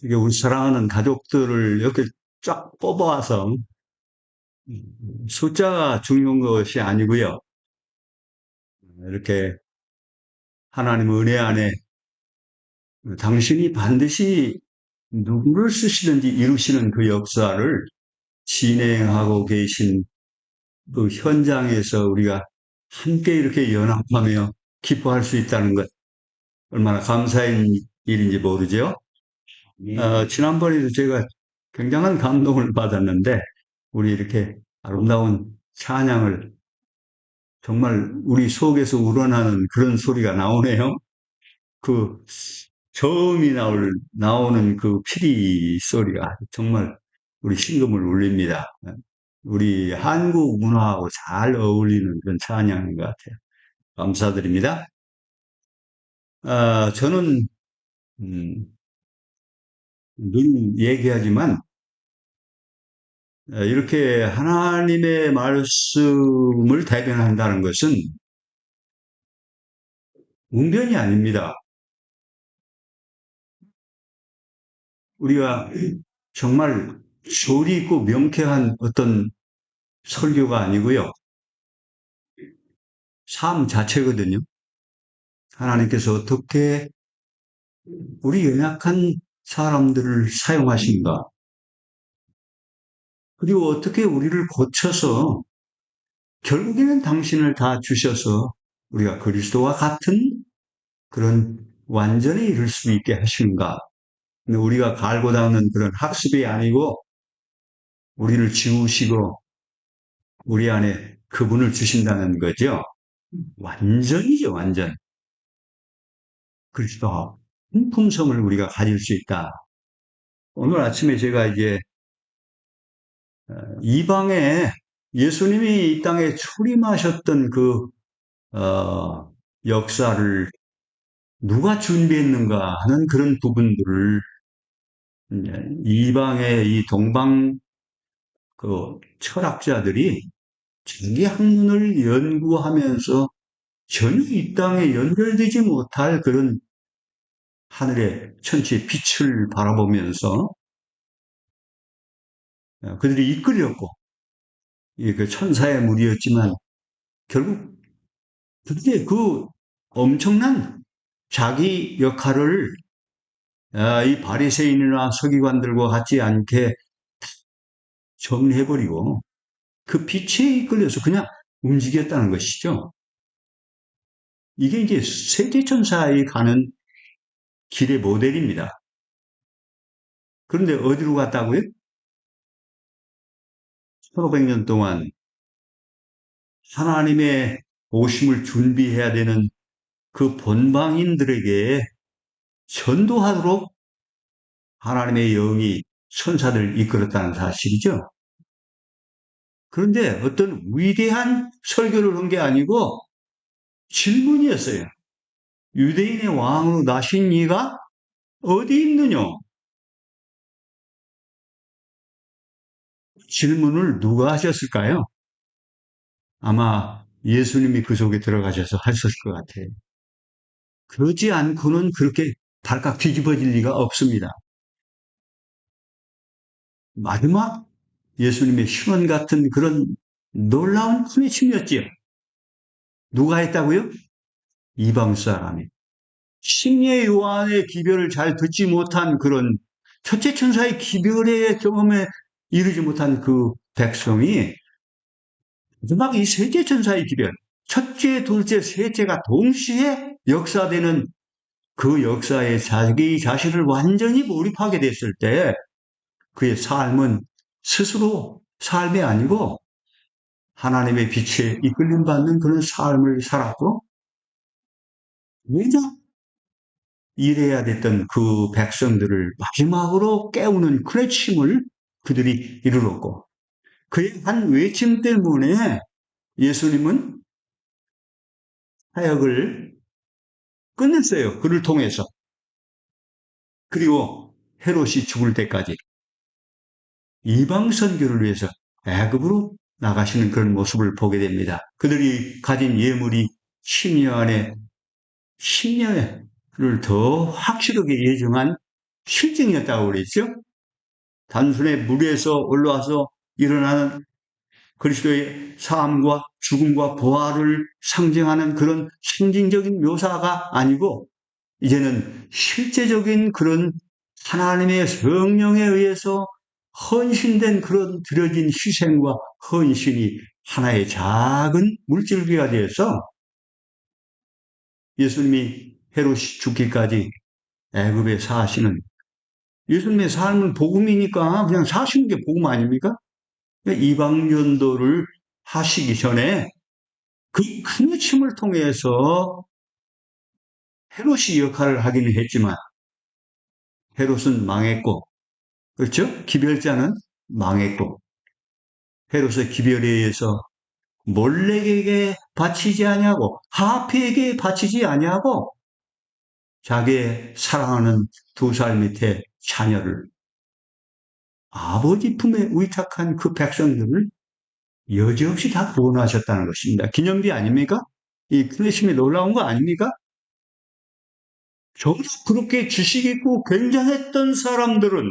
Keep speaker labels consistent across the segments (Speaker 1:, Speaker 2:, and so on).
Speaker 1: 이게 우리 사랑하는 가족들을 이렇게 쫙 뽑아와서 숫자가 중요한 것이 아니고요. 이렇게 하나님 은혜 안에 당신이 반드시 누구를 쓰시든지 이루시는 그 역사를 진행하고 계신 그 현장에서 우리가 함께 이렇게 연합하며 기뻐할 수 있다는 것, 얼마나 감사한 일인지 모르죠. 지난번에도 제가 굉장한 감동을 받았는데, 우리 이렇게 아름다운 찬양을 정말 우리 속에서 우러나는 그런 소리가 나오네요. 그 저음이 나오는 그 피리 소리가 정말 우리 심금을 울립니다. 우리 한국 문화하고 잘 어울리는 그런 찬양인 것 같아요. 감사드립니다. 저는 음, 늘 얘기하지만 이렇게 하나님의 말씀을 대변한다는 것은 웅변이 아닙니다. 우리가 정말 조리 있고 명쾌한 어떤 설교가 아니고요. 삶 자체거든요. 하나님께서 어떻게 우리 연약한 사람들을 사용하신가, 그리고 어떻게 우리를 고쳐서 결국에는 당신을 다 주셔서 우리가 그리스도와 같은 그런 완전히 이룰 수 있게 하시는가. 근데 우리가 갈고 닦는 그런 학습이 아니고 우리를 지우시고 우리 안에 그분을 주신다는 거죠. 완전이죠, 완전. 그리스도 품성을 우리가 가질 수 있다. 오늘 아침에 제가 이제 이방에 예수님이 이 땅에 출임하셨던 그 역사를 누가 준비했는가 하는 그런 부분들을 이방의 이 동방 그 철학자들이 자기 학문을 연구하면서 전혀 이 땅에 연결되지 못할 그런 하늘의 천체 빛을 바라보면서 그들이 이끌렸고, 그 천사의 무리였지만 결국 그게 그 엄청난 자기 역할을 이 바리새인이나 서기관들과 같지 않게 정리해버리고 그 빛에 이끌려서 그냥 움직였다는 것이죠. 이게 이제 세계천사에 가는 길의 모델입니다. 그런데 어디로 갔다고요? 1500년 동안 하나님의 오심을 준비해야 되는 그 본방인들에게 전도하도록 하나님의 영이 천사들을 이끌었다는 사실이죠. 그런데 어떤 위대한 설교를 한 게 아니고 질문이었어요. 유대인의 왕으로 나신 이가 어디 있느냐? 질문을 누가 하셨을까요? 아마 예수님이 그 속에 들어가셔서 하셨을 것 같아요. 그러지 않고는 그렇게 달칵 뒤집어질 리가 없습니다. 마지막 예수님의 휴먼 같은 그런 놀라운 후레침이었지요. 누가 했다고요? 이방 사람이. 심예 요한의 기별을 잘 듣지 못한 그런 첫째 천사의 기별의 경험에 이르지 못한 그 백성이 마지막 이 셋째 천사의 기별, 첫째, 둘째, 셋째가 동시에 역사되는 그 역사에 자기 자신을 완전히 몰입하게 됐을 때 그의 삶은 스스로 삶이 아니고 하나님의 빛에 이끌림 받는 그런 삶을 살았고, 왜냐? 일해야 됐던 그 백성들을 마지막으로 깨우는 크레침을 그들이 이루었고, 그의 한 외침 때문에 예수님은 사역을 끝냈어요. 그를 통해서. 그리고 헤롯이 죽을 때까지 이방 선교를 위해서 애굽으로 나가시는 그런 모습을 보게 됩니다. 그들이 가진 예물이 10년 안에 10년을 더 확실하게 예정한 실증이었다고 그랬죠. 단순히 물에서 올라와서 일어나는 그리스도의 삶과 죽음과 부활을 상징하는 그런 상징적인 묘사가 아니고 이제는 실제적인 그런 하나님의 성령에 의해서 헌신된 그런 드려진 희생과 헌신이 하나의 작은 물줄기가 되어서 예수님이 헤롯이 죽기까지 애굽에 사시는 예수님의 삶은 복음이니까 그냥 사시는 게 복음 아닙니까? 이방전도를 하시기 전에 그 큰 침을 통해서 헤롯이 역할을 하기는 했지만 헤롯은 망했고 그렇죠? 기별자는 망했고 헤롯의 기별에 의해서 몰렉에게 바치지 아니하고 하피에게 바치지 아니하고 자기의 사랑하는 2살 밑에 자녀를 아버지 품에 의탁한 그 백성들을 여지없이 다 구원하셨다는 것입니다. 기념비 아닙니까? 이 크리스심이 놀라운 거 아닙니까? 정작 그렇게 지식 있고 굉장했던 사람들은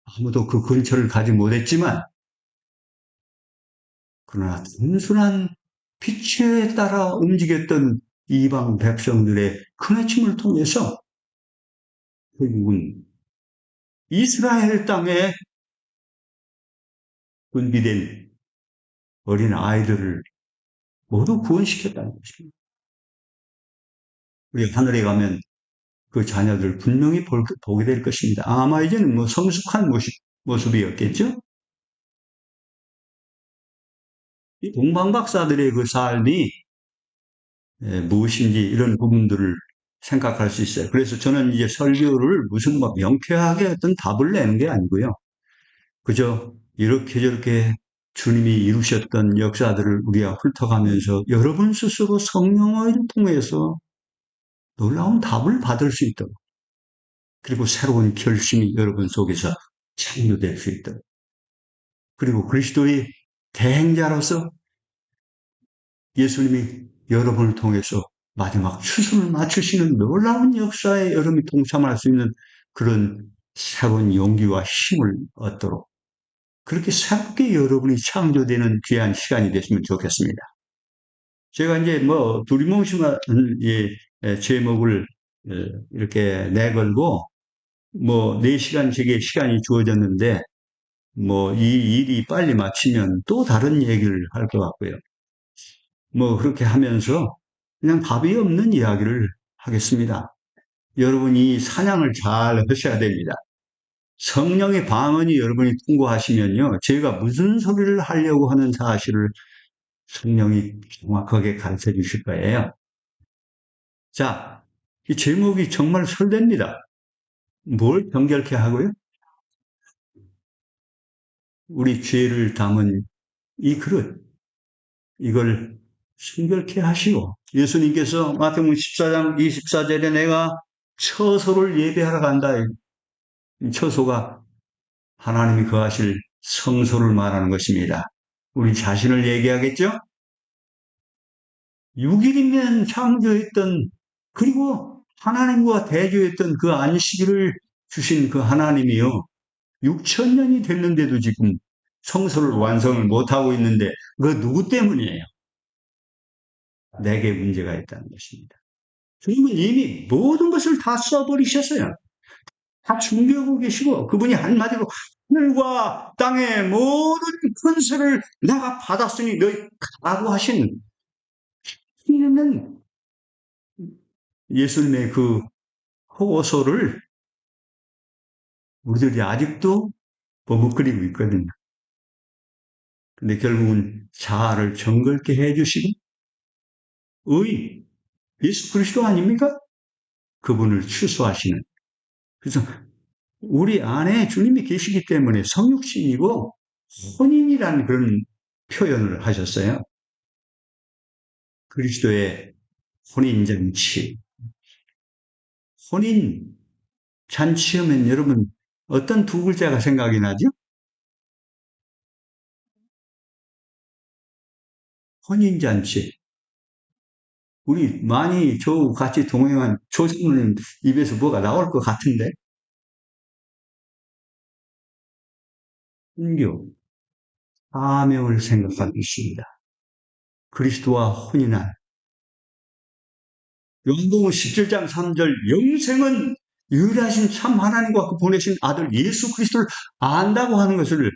Speaker 1: 아무도 그 근처를 가지 못했지만 그러나 단순한 빛에 따라 움직였던 이방 백성들의 큰아침을 통해서 결국은 이스라엘 땅에 분비된 어린 아이들을 모두 구원시켰다는 것입니다. 우리 하늘에 가면 그 자녀들 분명히 보게 될 것입니다. 아마 이제는 뭐 성숙한 모습이었겠죠? 이 동방박사들의 그 삶이 무엇인지 이런 부분들을 생각할 수 있어요. 그래서 저는 이제 설교를 무슨 뭐 명쾌하게 어떤 답을 내는 게 아니고요. 그저 이렇게 저렇게 주님이 이루셨던 역사들을 우리가 훑어가면서 여러분 스스로 성령을 통해서 놀라운 답을 받을 수 있도록 그리고 새로운 결심이 여러분 속에서 창조될 수 있도록 그리고 그리스도의 대행자로서 예수님이 여러분을 통해서 마지막 추수를 맞추시는 놀라운 역사에 여러분이 동참할 수 있는 그런 새로운 용기와 힘을 얻도록 그렇게 새롭게 여러분이 창조되는 귀한 시간이 됐으면 좋겠습니다. 제가 이제 뭐 두리뭉실한 제목을 이렇게 내걸고 뭐 4시간 제게 시간이 주어졌는데 뭐 이 일이 빨리 마치면 또 다른 얘기를 할 것 같고요. 뭐 그렇게 하면서 그냥 답이 없는 이야기를 하겠습니다. 여러분이 사냥을 잘 하셔야 됩니다. 성령의 방언이 여러분이 통과하시면요. 제가 무슨 소리를 하려고 하는 사실을 성령이 정확하게 가르쳐 주실 거예요. 자, 이 제목이 정말 설렙니다. 뭘 정결케 하고요? 우리 죄를 담은 이 그릇, 이걸 순결케 하시고 예수님께서 마태복음 14장 24절에 내가 처소를 예배하러 간다. 처소가 하나님이 거하실 성소를 말하는 것입니다. 우리 자신을 얘기하겠죠? 6일이면 창조했던 그리고 하나님과 대조했던 그 안식일을 주신 그 하나님이요. 6천년이 됐는데도 지금 성소를 완성을 못하고 있는데 그 누구 때문이에요? 내게 문제가 있다는 것입니다. 주님은 이미 모든 것을 다 써버리셨어요. 다 준비하고 계시고 그분이 한마디로 하늘과 땅의 모든 권세를 내가 받았으니 너희 가라고 하신 이는 예수님의 그 호소를 우리들이 아직도 머뭇거리고 있거든요. 근데 결국은 자아를 정결케 해주시고 의 예수 그리스도 아닙니까? 그분을 추수하시는 그래서 우리 안에 주님이 계시기 때문에 성육신이고 혼인이라는 그런 표현을 하셨어요. 그리스도의 혼인잔치. 혼인 잔치하면 여러분 어떤 두 글자가 생각이 나죠? 혼인잔치. 우리 많이 저 같이 동행한 조상님 입에서 뭐가 나올 것 같은데? 순교, 사명을 생각하고 있습니다. 그리스도와 혼인한 요한복음 17장 3절 영생은 유일하신 참 하나님과 그 보내신 아들 예수 그리스도를 안다고 하는 것을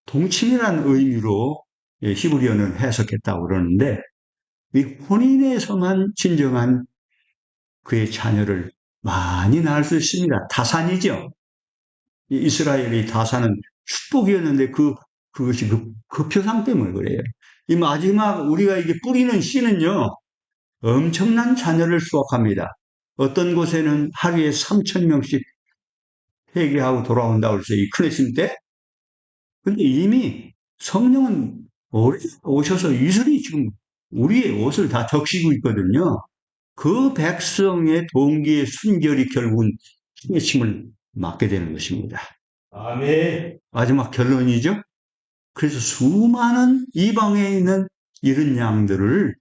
Speaker 1: 동침이라는 의미로 히브리어는 해석했다고 그러는데 이 혼인에서만 진정한 그의 자녀를 많이 낳을 수 있습니다. 타산이죠. 이스라엘이 다산은 축복이었는데 그것이 그 표상 때문에 그래요. 이 마지막 우리가 이게 뿌리는 씨는요, 엄청난 자녀를 수확합니다. 어떤 곳에는 하루에 3,000명씩 회개하고 돌아온다고 그랬어요. 이 크리스마 때. 근데 이미 성령은 오셔서 이슬이 지금 우리의 옷을 다 적시고 있거든요. 그 백성의 동기의 순결이 결국은 힘을 맡게 되는 것입니다. 아멘. 마지막 결론이죠. 그래서 수많은 이방에 있는 이런 양들을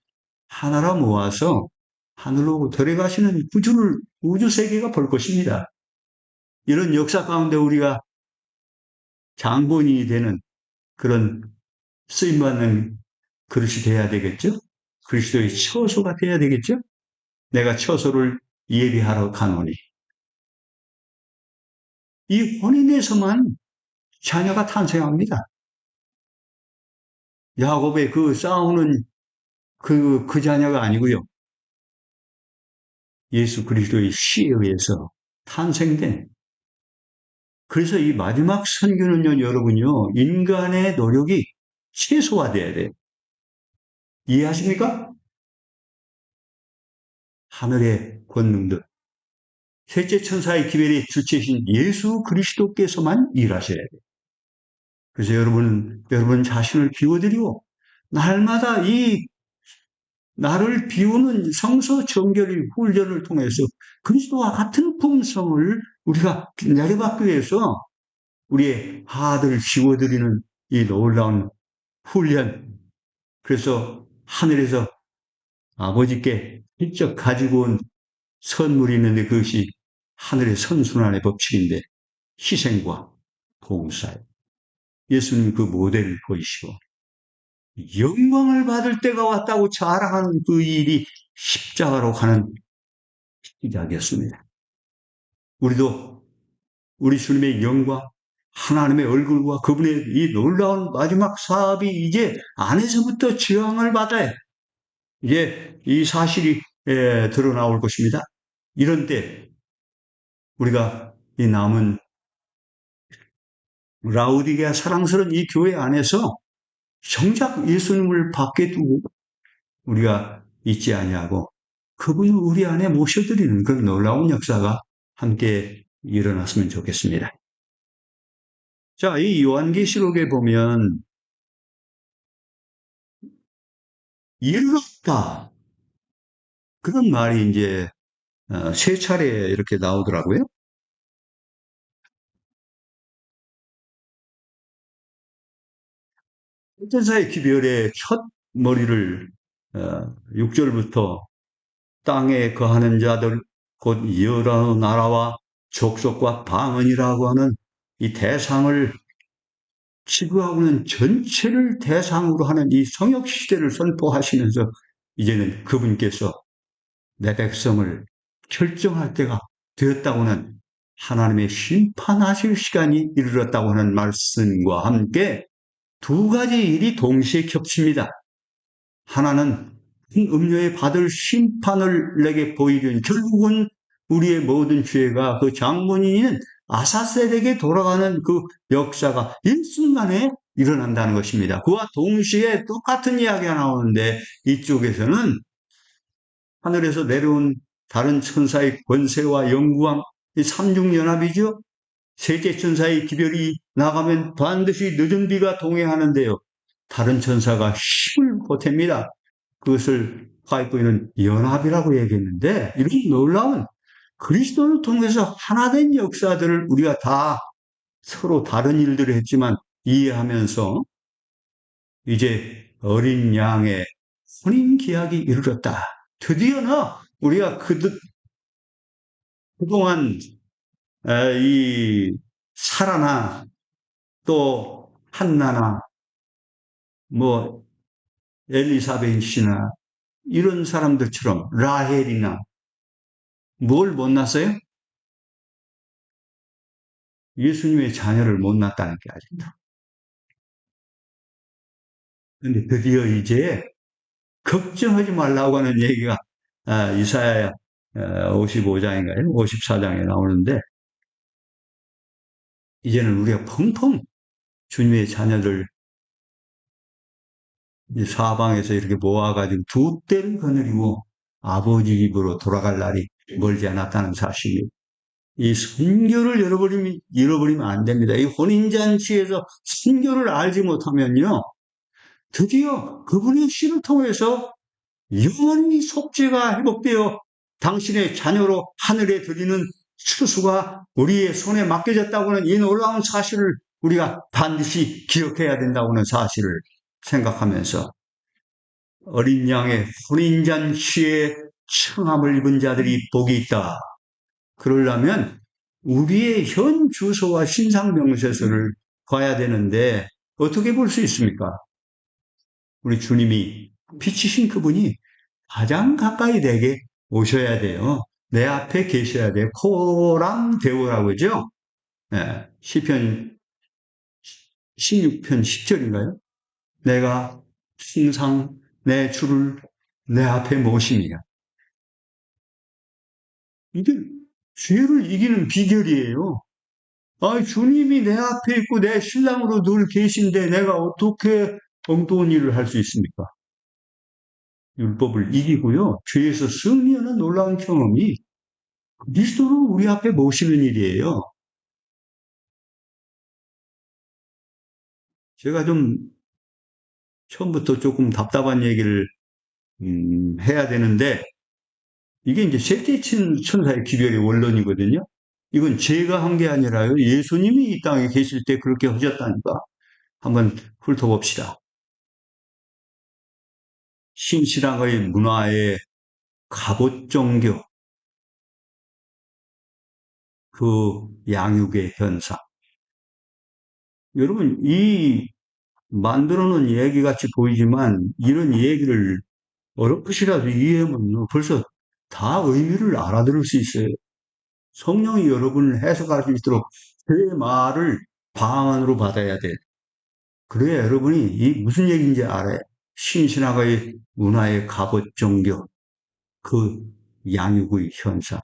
Speaker 1: 하나로 모아서 하늘로 데려가시는 우주 세계가 볼 것입니다. 이런 역사 가운데 우리가 장본인이 되는 그런 쓰임받는 그릇이 돼야 되겠죠? 그리스도의 처소가 돼야 되겠죠? 내가 처소를 예비하러 가노니. 이 혼인에서만 자녀가 탄생합니다. 야곱의 그 싸우는 그 자녀가 아니고요. 예수 그리스도의 시에 의해서 탄생된. 그래서 이 마지막 선교는요, 여러분요, 인간의 노력이 최소화돼야 돼요. 이해하십니까? 하늘의 권능들. 셋째 천사의 기별의 주체이신 예수 그리스도께서만 일하셔야 돼요. 그래서 여러분 자신을 비워드리고, 날마다 이 나를 비우는 성서 정결의 훈련을 통해서 그리스도와 같은 품성을 우리가 내려받기 위해서 우리의 하들을 비워드리는 이 놀라운 훈련. 그래서 하늘에서 아버지께 직접 가지고 온 선물이 있는데 그것이 하늘의 선순환의 법칙인데 희생과 봉사예요. 예수님 그 모델을 보이시고 영광을 받을 때가 왔다고 자랑하는 그 일이 십자가로 가는 시작이었습니다. 우리도 우리 주님의 영광, 하나님의 얼굴과 그분의 이 놀라운 마지막 사업이 이제 안에서부터 지향을 받아야 이제 이 사실이 드러나올 것입니다. 이런 때 우리가 이 남은 라우디게아 사랑스러운 이 교회 안에서 정작 예수님을 밖에 두고 우리가 있지 아니하고 그분을 우리 안에 모셔드리는 그런 놀라운 역사가 함께 일어났으면 좋겠습니다. 자, 이 요한계시록에 보면 이르렀다 그런 말이 이제 세 차례 이렇게 나오더라고요. 천사의 기별의 첫 머리를 6절부터 땅에 거하는 자들 곧 여러 나라와 족속과 방언이라고 하는 이 대상을 지구하고는 전체를 대상으로 하는 이 성역 시대를 선포하시면서 이제는 그분께서 내 백성을 결정할 때가 되었다고는 하나님의 심판하실 시간이 이르렀다고 하는 말씀과 함께 두 가지 일이 동시에 겹칩니다. 하나는 음료에 받을 심판을 내게 보이려니 결국은 우리의 모든 죄가 그 장본인인 아사셀에게 돌아가는 그 역사가 일순간에 일어난다는 것입니다. 그와 동시에 똑같은 이야기가 나오는데 이쪽에서는 하늘에서 내려온 다른 천사의 권세와 영구함, 이 삼중연합이죠. 셋째 천사의 기별이 나가면 반드시 늦은 비가 동행하는데요. 다른 천사가 힘을 보탭니다. 그것을 파이프는 연합이라고 얘기했는데 이런 놀라운 그리스도를 통해서 하나된 역사들을 우리가 다 서로 다른 일들을 했지만 이해하면서 이제 어린 양의 혼인 기약이 이르렀다. 드디어는 우리가 그동안 이 사라나 또 한나나 뭐 엘리사벳이나 이런 사람들처럼 라헬이나 뭘 못났어요? 예수님의 자녀를 못났다는 게 아직도. 근데 드디어 이제 걱정하지 말라고 하는 얘기가 이사야 55장인가요? 54장에 나오는데 이제는 우리가 펑펑 주님의 자녀들 사방에서 이렇게 모아가지고 두 떼를 거느리고 아버지 집으로 돌아갈 날이 멀지 않았다는 사실이 이 순교를 잃어버리면 안 됩니다. 이 혼인잔치에서 순교를 알지 못하면요. 드디어 그분의 씨를 통해서 영원히 속죄가 회복되어 당신의 자녀로 하늘에 드리는 추수가 우리의 손에 맡겨졌다고는 이 놀라운 사실을 우리가 반드시 기억해야 된다고는 사실을 생각하면서 어린 양의 혼인잔치에 청함을 입은 자들이 복이 있다. 그러려면 우리의 현 주소와 신상 명세서를 봐야 되는데 어떻게 볼 수 있습니까? 우리 주님이 빛이신 그분이 가장 가까이 내게 오셔야 돼요. 내 앞에 계셔야 돼요. 코랑 대오라고 그러죠? 네, 시편 16편 10절인가요? 내가 항상 내 주를 내 앞에 모심이야. 이게 죄를 이기는 비결이에요. 주님이 내 앞에 있고 내 신랑으로 늘 계신데 내가 어떻게 엉뚱한 일을 할 수 있습니까? 율법을 이기고요. 죄에서 승리하는 놀라운 경험이 그리스도를 우리 앞에 모시는 일이에요. 제가 좀 처음부터 조금 답답한 얘기를 해야 되는데 이게 이제 셋째 천사의 기별의 원론이거든요. 이건 제가 한 게 아니라요. 예수님이 이 땅에 계실 때 그렇게 하셨다니까. 한번 훑어봅시다. 신실학의 문화의 갑옷 종교, 그 양육의 현상. 여러분, 이 만들어 놓은 얘기 같이 보이지만 이런 얘기를 어렴풋이라도 이해하면 벌써 다 의미를 알아들을 수 있어요. 성령이 여러분을 해석할 수 있도록 그 말을 방언으로 받아야 돼. 그래야 여러분이 이 무슨 얘기인지 알아요. 신신학의 문화의 갑옷 종교, 그 양육의 현상.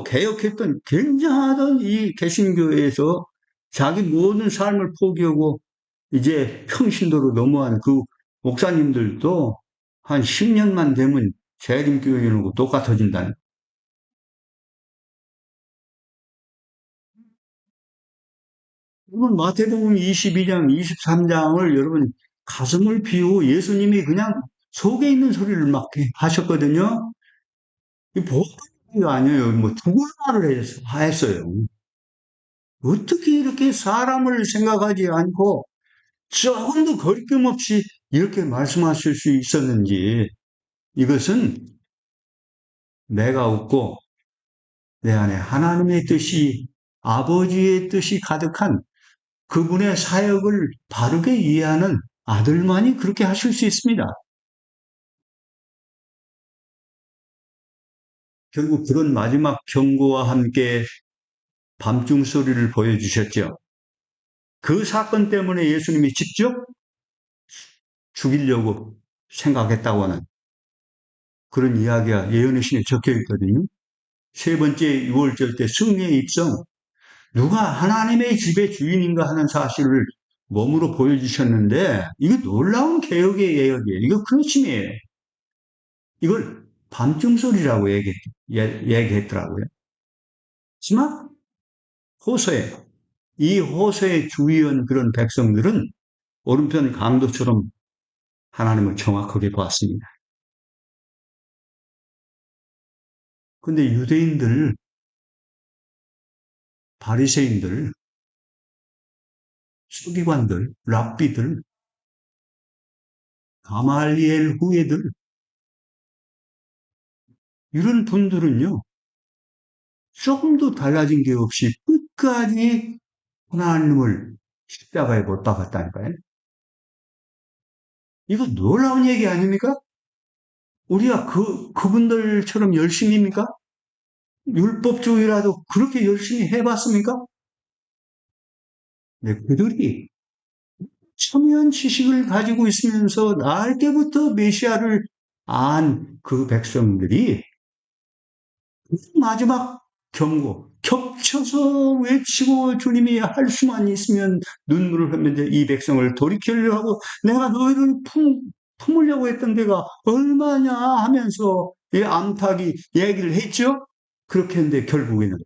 Speaker 1: 개혁했던, 굉장하던 이 개신교에서 자기 모든 삶을 포기하고 이제 평신도로 넘어간 그 목사님들도 한 10년만 되면 재림교회하고 똑같아진다는. 여러분, 마태복음 22장, 23장을 여러분 가슴을 비우고 예수님이 그냥 속에 있는 소리를 막 하셨거든요. 이 복음이 아니에요. 뭐 두골말을 했어요. 어떻게 이렇게 사람을 생각하지 않고 조금도 거리낌 없이 이렇게 말씀하실 수 있었는지 이것은 내가 없고 내 안에 하나님의 뜻이 아버지의 뜻이 가득한 그분의 사역을 바르게 이해하는 아들만이 그렇게 하실 수 있습니다. 결국 그런 마지막 경고와 함께 밤중 소리를 보여주셨죠. 그 사건 때문에 예수님이 직접 죽이려고 생각했다고 하는 그런 이야기가 예언의 신에 적혀 있거든요. 세 번째 6월절 때 승리의 입성, 누가 하나님의 집의 주인인가 하는 사실을 몸으로 보여주셨는데 이거 놀라운 개혁의 예언이에요. 이거 근심이에요. 이걸 밤중 소리라고 얘기했더라고요. 하지만 호소에 이 호소에 주의한 그런 백성들은 오른편 강도처럼 하나님을 정확하게 보았습니다. 근데 유대인들, 바리새인들, 서기관들, 랍비들 가말리엘 후예들, 이런 분들은요, 조금도 달라진 게 없이 끝까지 하나님을 십자가에 못 박았다니까요. 이거 놀라운 얘기 아닙니까? 우리가 그분들처럼 열심입니까? 율법주의라도 그렇게 열심히 해봤습니까? 네, 그들이 첨예한 지식을 가지고 있으면서 날 때부터 메시아를 안 그 백성들이 마지막 경고, 겹쳐서 외치고 주님이 할 수만 있으면 눈물을 흘리면서 이 백성을 돌이키려고 하고 내가 너희를 품으려고 했던 데가 얼마냐 하면서 이 암탉이 얘기를 했죠. 그렇게 했는데 결국에는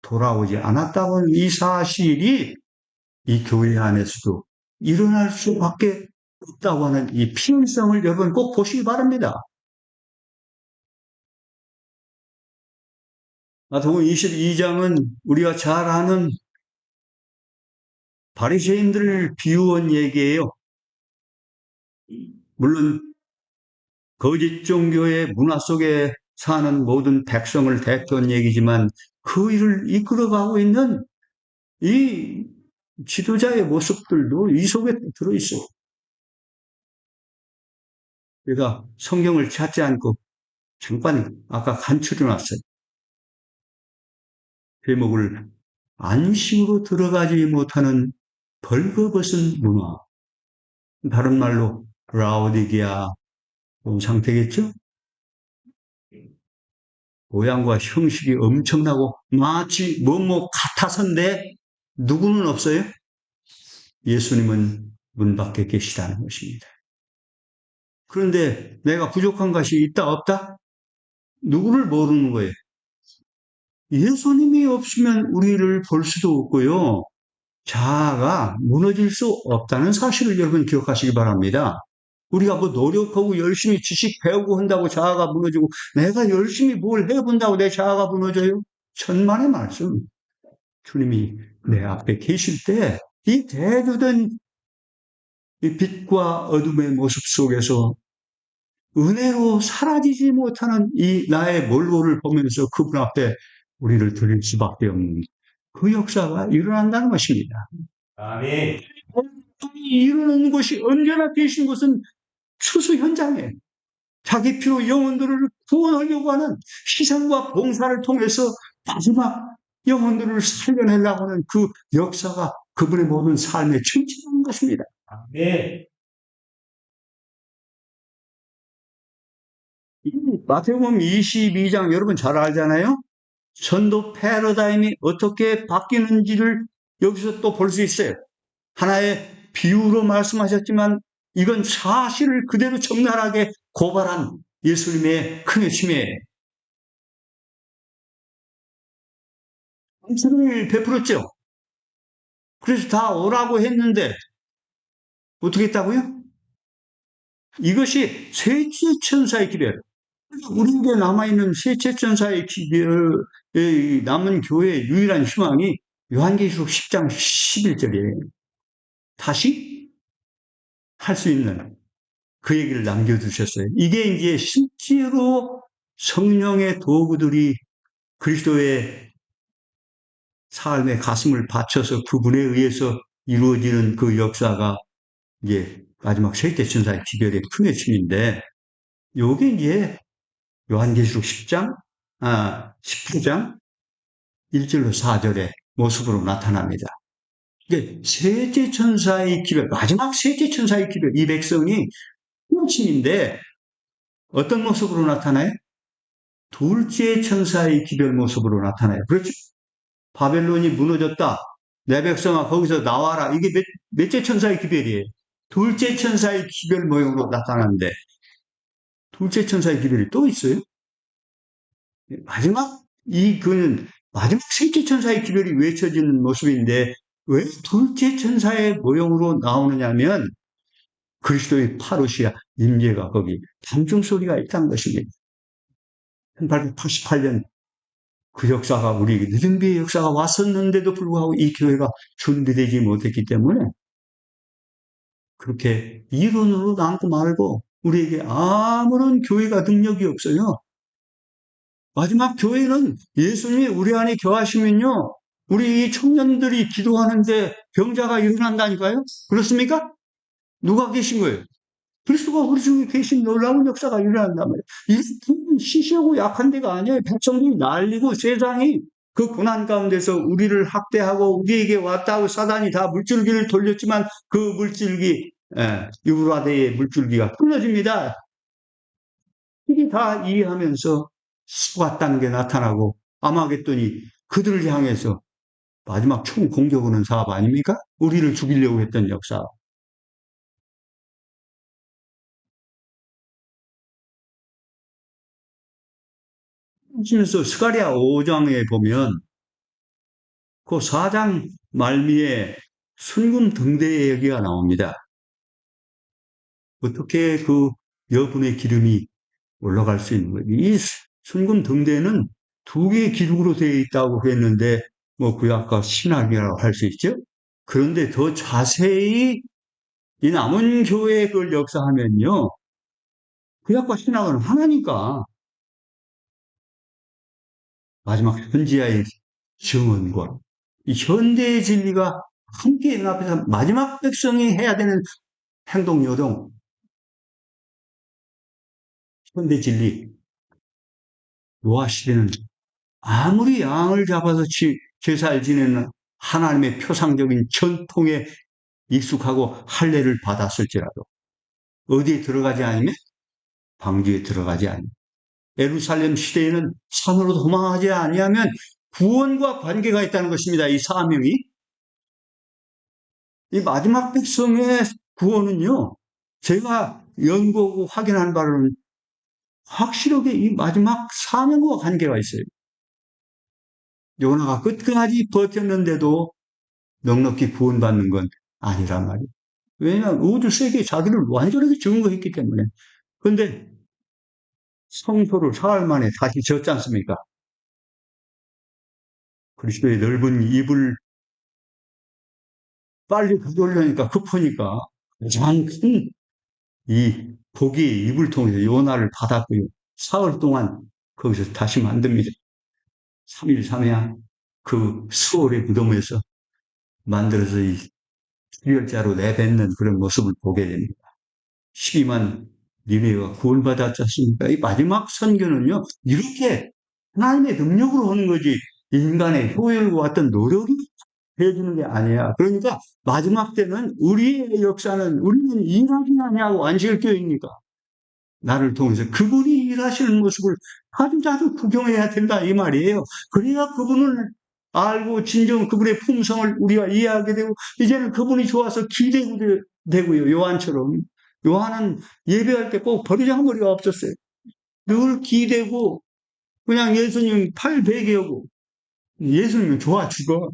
Speaker 1: 돌아오지 않았다고 하는 이 사실이 이 교회 안에서도 일어날 수밖에 없다고 하는 이 필연성을 여러분 꼭 보시기 바랍니다. 마태복음 22장은 우리가 잘 아는 바리새인들을 비유한 얘기예요. 물론 거짓 종교의 문화 속에 사는 모든 백성을 대표한 얘기지만 그 일을 이끌어가고 있는 이 지도자의 모습들도 이 속에 들어있어. 그러니까 성경을 찾지 않고 잠깐 아까 간추려 놨어요. 제목을 안식으로 들어가지 못하는 벌거벗은 문화. 다른 말로 라오디게아 온 상태겠죠? 모양과 형식이 엄청나고 마치 뭐뭐 같아서인데 누구는 없어요? 예수님은 문 밖에 계시다는 것입니다. 그런데 내가 부족한 것이 있다 없다? 누구를 모르는 거예요. 예수님이 없으면 우리를 볼 수도 없고요. 자아가 무너질 수 없다는 사실을 여러분 기억하시기 바랍니다. 우리가 뭐 노력하고 열심히 지식 배우고 한다고 자아가 무너지고 내가 열심히 뭘 해본다고 내 자아가 무너져요? 천만의 말씀. 주님이 내 앞에 계실 때 이 대두된 이 빛과 어둠의 모습 속에서 은혜로 사라지지 못하는 이 나의 몰골을 보면서 그분 앞에 우리를 드릴 수밖에 없는 그 역사가 일어난다는 것입니다. 아멘. 이루는 것이 언제나 계신 것은 추수 현장에 자기 피로 영혼들을 구원하려고 하는 희생과 봉사를 통해서 마지막 영혼들을 살려내려고 하는 그 역사가 그분의 모든 삶에 충실한 것입니다. 네. 마태복음 22장 여러분 잘 알잖아요. 전도 패러다임이 어떻게 바뀌는지를 여기서 또 볼 수 있어요. 하나의 비유로 말씀하셨지만 이건 사실을 그대로 적나라하게 고발한 예수님의 큰 외침이에요. 감사를 베풀었죠. 그래서 다 오라고 했는데 어떻게 했다고요? 이것이 셋째 천사의 기별. 우리에게 남아있는 셋째 천사의 기별의 남은 교회의 유일한 희망이 요한계시록 10장 11절이에요. 다시 할 수 있는 그 얘기를 남겨두셨어요. 이게 이제 실제로 성령의 도구들이 그리스도의 삶의 가슴을 바쳐서 그분에 의해서 이루어지는 그 역사가 이제 마지막 셋째 천사의 기별의 큰 외침인데, 요게 이제 요한계시록 10장, 19장 1절로 4절의 모습으로 나타납니다. 이게 셋째 천사의 기별, 마지막 셋째 천사의 기별, 이 백성이 호칭인데 어떤 모습으로 나타나요? 둘째 천사의 기별 모습으로 나타나요. 그렇죠? 바벨론이 무너졌다. 내 백성아 거기서 나와라. 이게 몇째 천사의 기별이에요? 둘째 천사의 기별 모형으로 나타나는데 둘째 천사의 기별이 또 있어요? 그는 마지막 셋째 천사의 기별이 외쳐지는 모습인데 왜 둘째 천사의 모형으로 나오느냐면 그리스도의 파루시아 임재가 거기 단중 소리가 있다는 것입니다. 1888년 그 역사가 우리 느등비의 역사가 왔었는데도 불구하고 이 교회가 준비되지 못했기 때문에 그렇게 이론으로 남고 말고 우리에게 아무런 교회가 능력이 없어요. 마지막 교회는 예수님이 우리 안에 거하시면요. 우리 이 청년들이 기도하는데 병자가 일어난다니까요. 그렇습니까? 누가 계신 거예요? 그리스도가 우리 중에 계신 놀라운 역사가 일어난단 말이에요. 이 시시하고 약한 데가 아니에요. 백성들이 난리고 세상이 그 고난 가운데서 우리를 학대하고 우리에게 왔다고 사단이 다 물줄기를 돌렸지만 그 물줄기, 유브라데의 물줄기가 끊어집니다. 이게 다 이해하면서 수갔다는 게 나타나고 아마겟돈이 그들을 향해서 마지막 총 공격하는 사업 아닙니까? 우리를 죽이려고 했던 역사. 그래서 스가랴 5장에 보면 그 4장 말미에 순금 등대의 얘기가 나옵니다. 어떻게 그 여분의 기름이 올라갈 수 있는 거예요. 이 순금 등대는 두 개의 기둥으로 되어 있다고 했는데 뭐 구약과 신약이라고 할 수 있죠. 그런데 더 자세히 이 남은 교회에 그걸 역사하면요. 구약과 신약은 하나니까 마지막 현지야의 증언과 이 현대의 진리가 함께 연합해서 마지막 백성이 해야 되는 행동 요동, 현대 진리, 노아 시대는 아무리 양을 잡아서 제사를 지내는 하나님의 표상적인 전통에 익숙하고 할례를 받았을지라도 어디에 들어가지 않으면 방주에 들어가지 않으면 예루살렘 시대에는 산으로 도망하지 아니하면 구원과 관계가 있다는 것입니다. 이 사명이. 이 마지막 백성의 구원은요. 제가 연구하고 확인한 바로는 확실하게 이 마지막 사명과 관계가 있어요. 요나가 끝까지 버텼는데도 넉넉히 구원받는 건 아니란 말이에요. 왜냐하면 우주 세계에 자기를 완전하게 증거했기 때문에. 그런데 성소를 사흘 만에 다시 졌지 않습니까? 그리스도의 넓은 입을 빨리 가져오려니까 급하니까 가장 큰 이 고기의 입을 통해서 요나를 받았고요. 사흘 동안 거기서 다시 만듭니다. 3일 3야 그 수월의 무덤에서 만들어서 이 수혈자로 내뱉는 그런 모습을 보게 됩니다. 12만 니네가 구원받았지 않습니까? 이 마지막 선교는요, 이렇게 하나님의 능력으로 하는 거지, 인간의 효율과 어떤 노력이 해주는 게 아니야. 그러니까 마지막 때는 우리의 역사는 우리는 일하지 않냐고 안식일교회입니까? 나를 통해서 그분이 일하시는 모습을 아주 자주 구경해야 된다 이 말이에요. 그래야 그분을 알고 진정 그분의 품성을 우리가 이해하게 되고 이제는 그분이 좋아서 기대되고요. 요한처럼. 요한은 예배할 때 꼭 버리장머리가 없었어요. 늘 기대고 그냥 예수님 팔 베개하고 예수님은 좋아 죽어.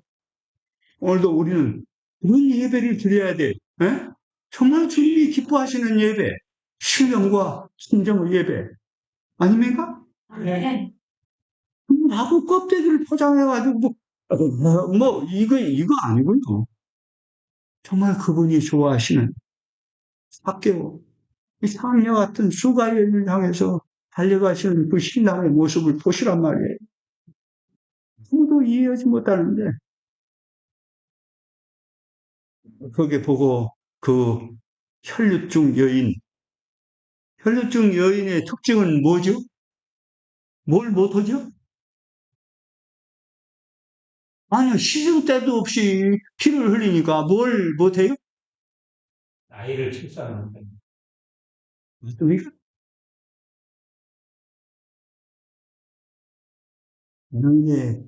Speaker 1: 오늘도 우리는 그런 예배를 드려야 돼. 에? 정말 주님이 기뻐하시는 예배, 신령과 순정의 예배 아닙니까? 네. 하고 껍데기를 포장해가지고 이거 아니고요. 정말 그분이 좋아하시는 학교 이 상녀 같은 수가를 향해서 달려가시는 그 신랑의 모습을 보시란 말이에요. 아무도 이해하지 못하는데 거기에 보고 그 혈류증 여인 혈류증 여인의 특징은 뭐죠? 뭘 못하죠? 아니요, 시중 때도 없이 피를 흘리니까 뭘 못해요? 나이를 출산하는 거예요. 맞습니까? 여인의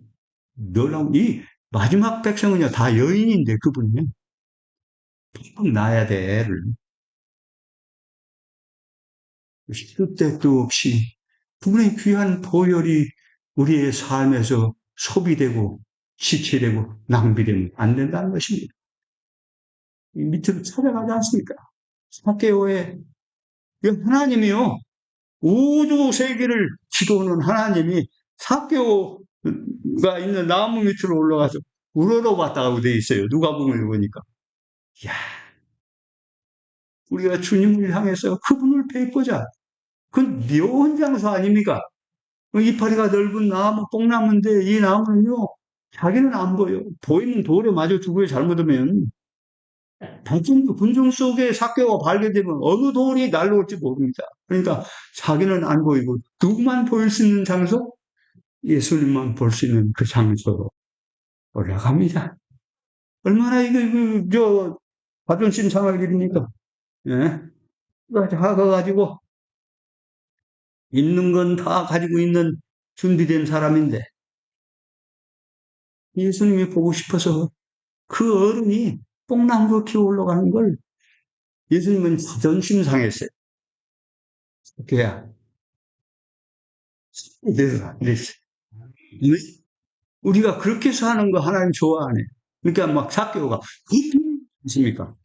Speaker 1: 놀라운, 이 마지막 백성은요, 다 여인인데, 그분이. 꼭 낳아야 돼, 애를. 시도 때도 없이. 그분의 귀한 보혈이 우리의 삶에서 소비되고, 지체되고, 낭비되면 안 된다는 것입니다. 이 밑으로 찾아가지 않습니까? 사케오의 하나님이요. 우주 세계를 지도하는 하나님이 사개오가 있는 나무 밑으로 올라가서 우러러 봤다고 돼 있어요. 누가 보면 보니까. 이야, 우리가 주님을 향해서 그분을 뵙고자. 그건 묘한 장소 아닙니까? 이파리가 넓은 나무, 뽕나무인데 이 나무는요, 자기는 안 보여. 보이는 돌에 맞아 죽어요, 잘못하면. 군중 속에 삭개가 발견되면 어느 돌이 날라올지 모릅니다. 그러니까 자기는 안 보이고 누구만 보일 수 있는 장소? 예수님만 볼 수 있는 그 장소로 올라갑니다. 얼마나 자존심 상할 일입니까? 예? 가가지고 있는 건 다 가지고 있는 준비된 사람인데 예수님이 보고 싶어서 그 어른이 뽕나무로 키워 올라가는 걸 예수님은 자존심 상했어요. 그야 이래라 이랬어요. 왜? 우리가 그렇게 사는 거 하나님 좋아하네. 그러니까 막 삭개오가 있습니까?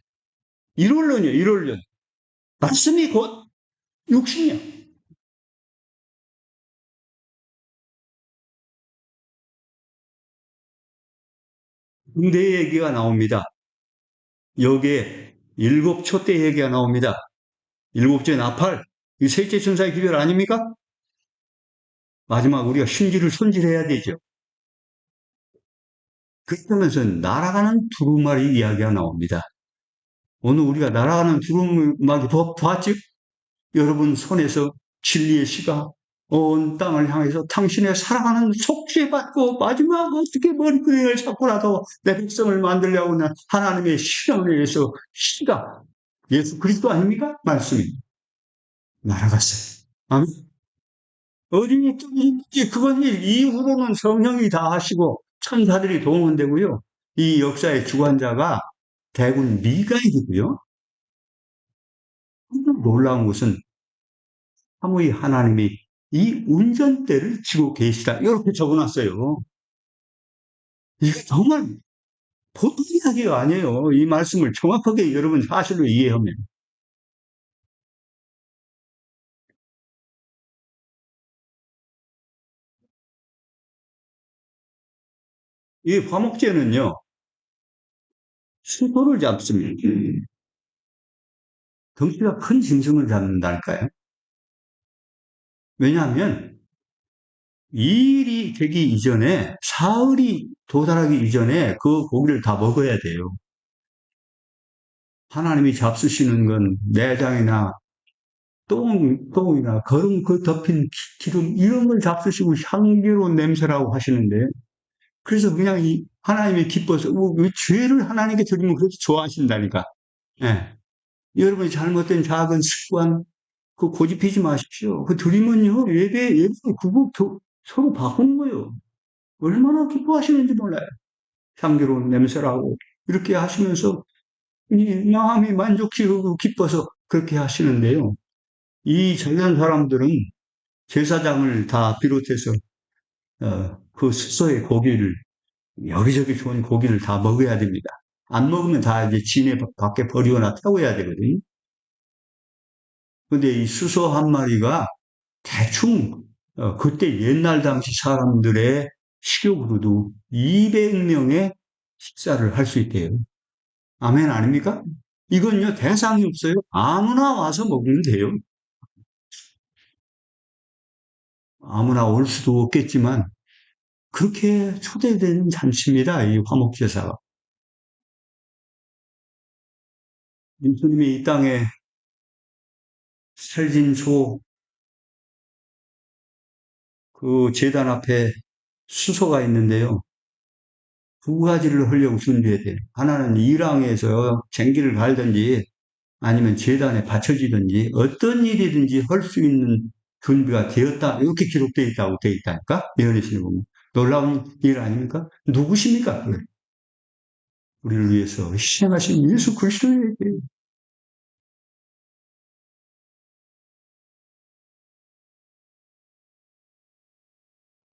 Speaker 1: 1월년이요, 1월년. 말씀이 곧 육신이요. 군대 얘기가 나옵니다. 여기에 일곱 촛대 얘기가 나옵니다. 일곱째 나팔, 이 셋째 천사의 기별 아닙니까? 마지막 우리가 신지를 손질해야 되죠. 그러면서 날아가는 두루마리 이야기가 나옵니다. 오늘 우리가 날아가는 두루마리 봤죠? 여러분 손에서 진리의 씨가 온 땅을 향해서 당신의 사랑하는 속죄 받고 마지막 어떻게 머리끄댕이를 잡고라도 내 백성을 만들려고 하는 하나님의 실험을 위해서 씨가 예수 그리스도 아닙니까? 말씀이 날아갔어요. 아멘. 어린이 쪽인지 그건 이후로는 성령이 다 하시고 천사들이 동원되고요. 이 역사의 주관자가 대군 미가엘이고요. 놀라운 것은 사무의 하나님이 이 운전대를 쥐고 계시다. 이렇게 적어놨어요. 이게 정말 보통 이야기가 아니에요. 이 말씀을 정확하게 여러분 사실로 이해하면. 이 화목제는요, 수도를 잡습니다. 덩치가 큰 짐승을 잡는다니까요. 왜냐하면 이 일이 되기 이전에, 사흘이 도달하기 이전에 그 고기를 다 먹어야 돼요. 하나님이 잡수시는 건 내장이나 똥이나 거름 그 덮인 기름 이런 걸 잡수시고 향기로운 냄새라고 하시는데 그래서 그냥 이 하나님이 기뻐서 죄를 하나님께 드리면 그렇게 좋아하신다니까. 예. 여러분이 잘못된 작은 습관 그 고집피지 마십시오. 그 드리면요 예배 그거 서로 바꾸는 거예요. 얼마나 기뻐하시는지 몰라요. 향기로운 냄새라고 이렇게 하시면서 이 마음이 만족스럽고 기뻐서 그렇게 하시는데요. 이 잘난 사람들은 제사장을 다 비롯해서 그 숙소의 고기를 여기저기 좋은 고기를 다 먹어야 됩니다. 안 먹으면 다 이제 진해 밖에 버리거나 태워야 되거든요. 근데 이 수소 한 마리가 대충 그때 옛날 당시 사람들의 식욕으로도 200명의 식사를 할 수 있대요. 아멘 아닙니까? 이건요 대상이 없어요. 아무나 와서 먹으면 돼요. 아무나 올 수도 없겠지만 그렇게 초대된 잔치입니다. 이 화목제사가. 예수님이 이 땅에 살진 소, 그 제단 앞에 수소가 있는데요. 두 가지를 하려고 준비해야 돼요. 하나는 이랑에서 쟁기를 갈든지 아니면 제단에 바쳐지든지 어떤 일이든지 할 수 있는 준비가 되었다. 이렇게 기록되어 있다고 되어 있다니까? 예언의신에 보면. 놀라운 일 아닙니까? 누구십니까? 우리를 위해서 희생하신 예수 그리스도에게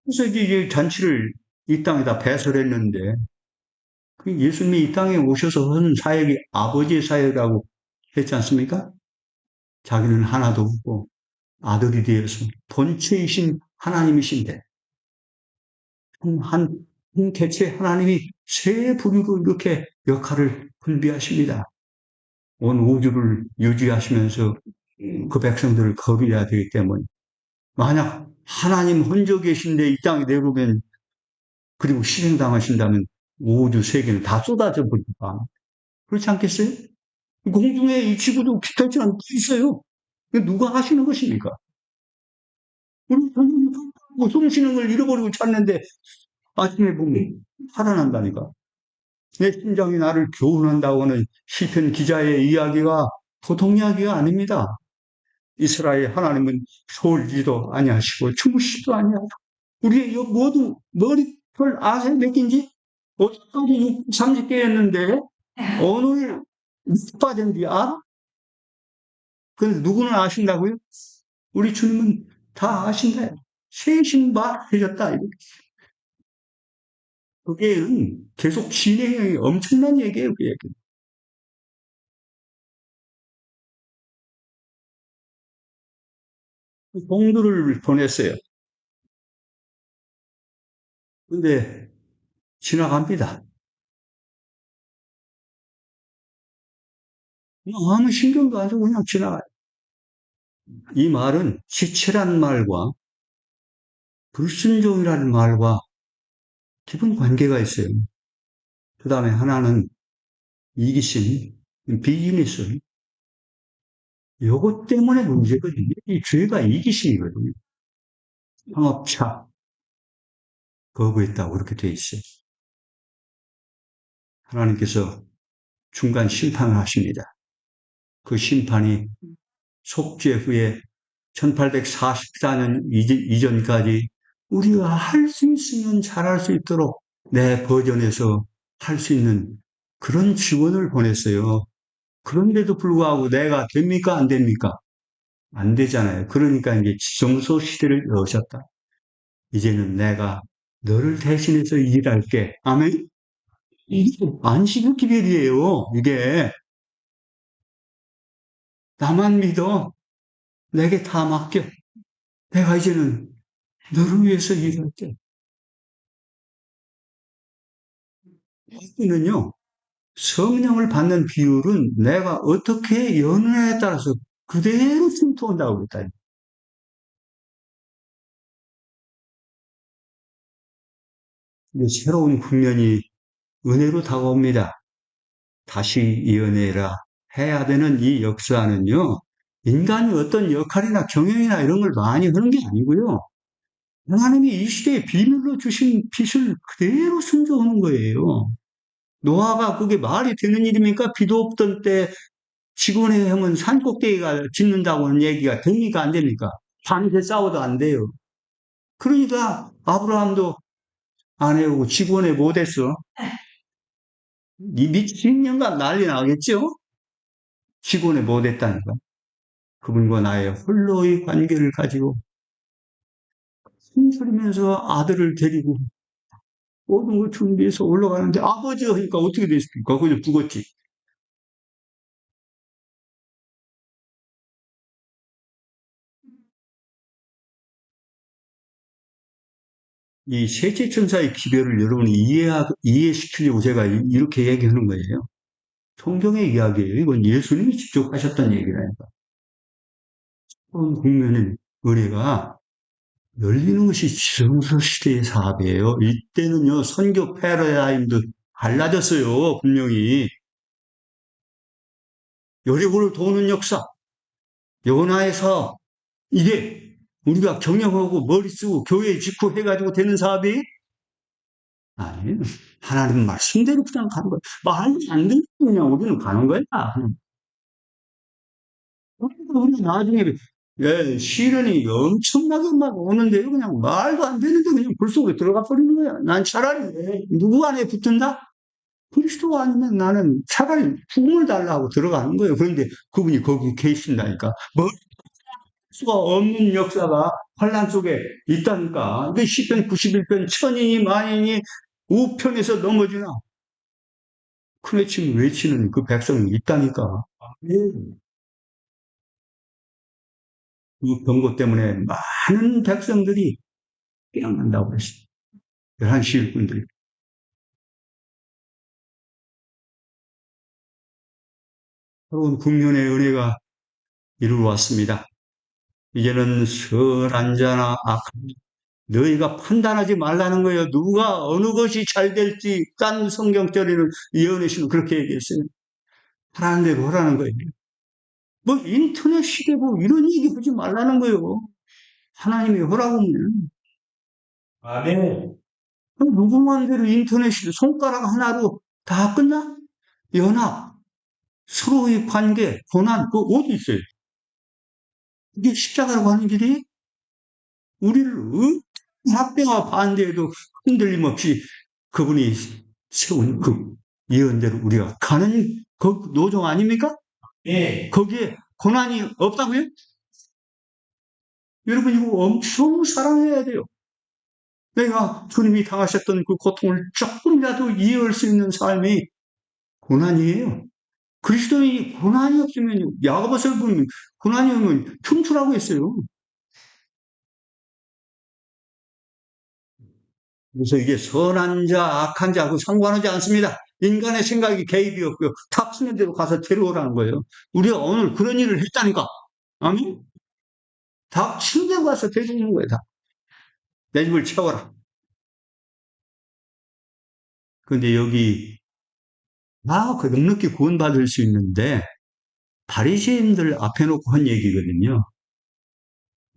Speaker 1: 그래서 이제 잔치를 이 땅에다 배설했는데 그 예수님이 이 땅에 오셔서 한 사역이 아버지의 사역이라고 했지 않습니까? 자기는 하나도 없고 아들이 되어서 본체이신 하나님이신데 한, 한 개체 하나님이 세 부류로 이렇게 역할을 분배하십니다. 온 우주를 유지하시면서 그 백성들을 거두어야 되기 때문에 만약 하나님 혼자 계신데 이 땅에 내려오면 그리고 실행당하신다면 우주 세계는 다 쏟아져 버립니다. 그렇지 않겠어요? 공중에 이 지구도 깃털처럼 있어요. 누가 하시는 것입니까? 우리 하나님 숨쉬는 걸 잃어버리고 찾는데 아침에 보면 살아난다니까. 내 심장이 나를 교훈한다고는 시편 기자의 이야기가 보통 이야기가 아닙니다. 이스라엘 하나님은 졸지도 아니하시고 주무시지도 아니하고 우리의 모두 머리털 아세 몇 개인지 어제까지 30개였는데 오늘 몇 빠진지 알아? 근데 누구는 아신다고요? 우리 주님은 다 아신다. 세신바해졌다. 그게 계속 진행이 엄청난 얘기예요. 그 얘기. 공도를 보냈어요. 근데 지나갑니다. 아무 신경도 안 쓰고 그냥 지나가요. 이 말은 지체란 말과 불순종이라는 말과 깊은 관계가 있어요. 그 다음에 하나는 이기심, 비즈니스. 요것 때문에 문제거든요. 이 죄가 이기심이거든요. 상업차 거부했다고 그렇게 돼 있어요. 하나님께서 중간 심판을 하십니다. 그 심판이 속죄 후에 1844년 이전까지 우리가 할 수 있으면 잘할 수 있도록 내 버전에서 할 수 있는 그런 지원을 보냈어요. 그런데도 불구하고 내가 됩니까? 안 됩니까? 안 되잖아요. 그러니까 이제 지성소 시대를 여셨다. 이제는 내가 너를 대신해서 일할게. 아멘? 이게 안식의 기별이에요. 이게 나만 믿어. 내게 다 맡겨. 내가 이제는 너를 위해서 일할게. 이는요, 성령을 받는 비율은 내가 어떻게 연애에 따라서 그대로 침투한다고 그랬다. 새로운 국면이 은혜로 다가옵니다. 다시 연애라 해야 되는 이 역사는요, 인간이 어떤 역할이나 경영이나 이런 걸 많이 하는 게 아니고요. 하나님이 이 시대에 비밀로 주신 빛을 그대로 순종하는 거예요. 노아가 그게 말이 되는 일입니까? 비도 없던 때 직원의 형은 산꼭대기가 짓는다고 하는 얘기가 됩니까? 안 됩니까? 밤새 싸워도 안 돼요. 그러니까 아브라함도 안 해오고 직원에 못했어. 이 미친년간 난리 나겠죠? 직원에 못했다니까. 그분과 나의 홀로의 관계를 가지고 숨소리면서 아들을 데리고 모든 걸 준비해서 올라가는데 아버지 하니까 어떻게 됐습니까? 그냥 죽었지. 이 셋째천사의 기별을 여러분이 이해시키려고 제가 이렇게 얘기하는 거예요. 성경의 이야기예요. 이건 예수님이 직접 하셨던 얘기라니까. 그런 국면의 의례가 열리는 것이 지성서 시대의 사업이에요. 이때는요, 선교 패러다임도 달라졌어요. 분명히. 여리고를 도는 역사, 요나의 사업, 이게 우리가 경영하고 머리 쓰고 교회 짓고 해가지고 되는 사업이 아니에요. 하나님 말씀대로 그냥 가는 거야. 말도 안 듣고 그냥 우리는 가는 거야. 그러니까 우리 나중에 시련이 엄청나게 막 오는데요. 그냥 말도 안 되는데 그냥 불 속에 들어가 버리는 거야. 난 차라리 누구 안에 붙은다? 그리스도 아니면 나는 차라리 죽음을 달라고 들어가는 거예요. 그런데 그분이 거기 계신다니까. 뭐 수가 없는 역사가 환란 속에 있다니까. 그 시편 91편 천인이 만인이 우편에서 넘어지나 큰 외침 외치는 그 백성이 있다니까. 예. 그 경고 때문에 많은 백성들이 깨어난다고 그랬어요. 11시 일꾼들이. 새로운 국면의 은혜가 이루어 왔습니다. 이제는 선한 자나 악한 자, 너희가 판단하지 말라는 거예요. 누가 어느 것이 잘 될지 딴 성경절에는 예언의 그렇게 얘기했어요. 하라는 대로 하라는 거예요. 뭐 인터넷 시대고 이런 얘기 하지 말라는 거예요. 하나님이 허락하면. 아멘. 누구만 대로 인터넷 시대 손가락 하나로 다 끝나? 연합, 서로의 관계, 고난, 그 어디 있어요? 이게 십자가로 가는 길이 우리를 합병과 반대에도 흔들림 없이 그분이 세운 그 예언대로 우리가 가는 그 노정 아닙니까? 예. 거기에 고난이 없다고요? 여러분 이거 엄청 사랑해야 돼요. 내가 주님이 당하셨던 그 고통을 조금이라도 이해할 수 있는 삶이 고난이에요. 그리스도인이 고난이 없으면 야고보서 보면 고난이 오면 춤추라고 했어요. 그래서 이게 선한 자, 악한 자하고 상관하지 않습니다. 인간의 생각이 개입이 없고요. 탁스는 대로 가서 데려오라는 거예요. 우리가 오늘 그런 일을 했다니까. 아멘? 닥친 대로 가서 데려오는 거예요. 다. 내 집을 채워라. 근데 여기 그 넉넉히 구원받을 수 있는데 바리새인들 앞에 놓고 한 얘기거든요.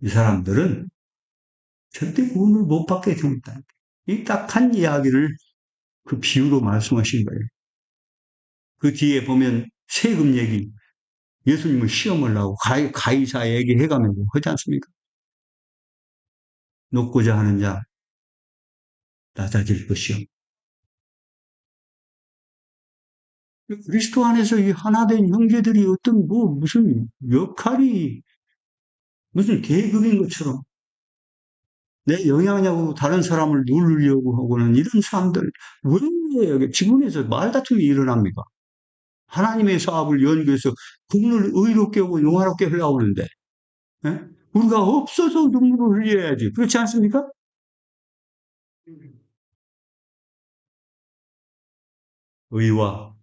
Speaker 1: 이 사람들은 절대 구원을 못 받게 됩니다. 이 딱한 이야기를 그 비유로 말씀하신 거예요. 그 뒤에 보면 세금 얘기, 예수님을 시험을 하고 가이사 얘기해가면서 하지 않습니까? 높고자 하는 자 낮아질 것이요. 그리스도 안에서 이 하나된 형제들이 어떤 무슨 역할이 무슨 계급인 것처럼 내 영향력으로 다른 사람을 누르려고 하고는 이런 사람들 왜 지금에서 말다툼이 일어납니까? 하나님의 사업을 연구해서 국민을 의롭게 하고 영화롭게 하려고 하는데 예? 우리가 없어서 눈물을 흘려야지. 그렇지 않습니까? 의와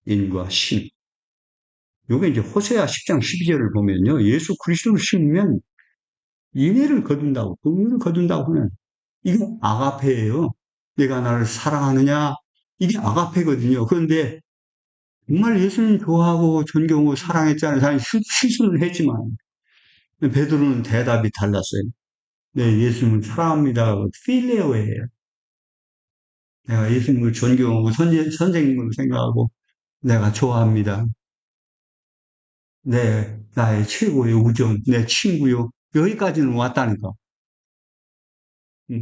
Speaker 1: 인과 신. 요게 이제 호세아 10장 12절을 보면요. 예수 그리스도를 심으면 인애를 거둔다고, 긍휼을 거둔다고 하면 이게 아가페예요. 내가 나를 사랑하느냐? 이게 아가페거든요. 그런데 정말 예수님 좋아하고 존경하고 사랑했잖아요. 사실 실수는 했지만 베드로는 대답이 달랐어요. 네, 예수님을 사랑합니다. 필레오예요. 내가 예수님을 존경하고 선생님을 생각하고 내가 좋아합니다. 나의 최고의 우정, 내 친구요. 여기까지는 왔다니까.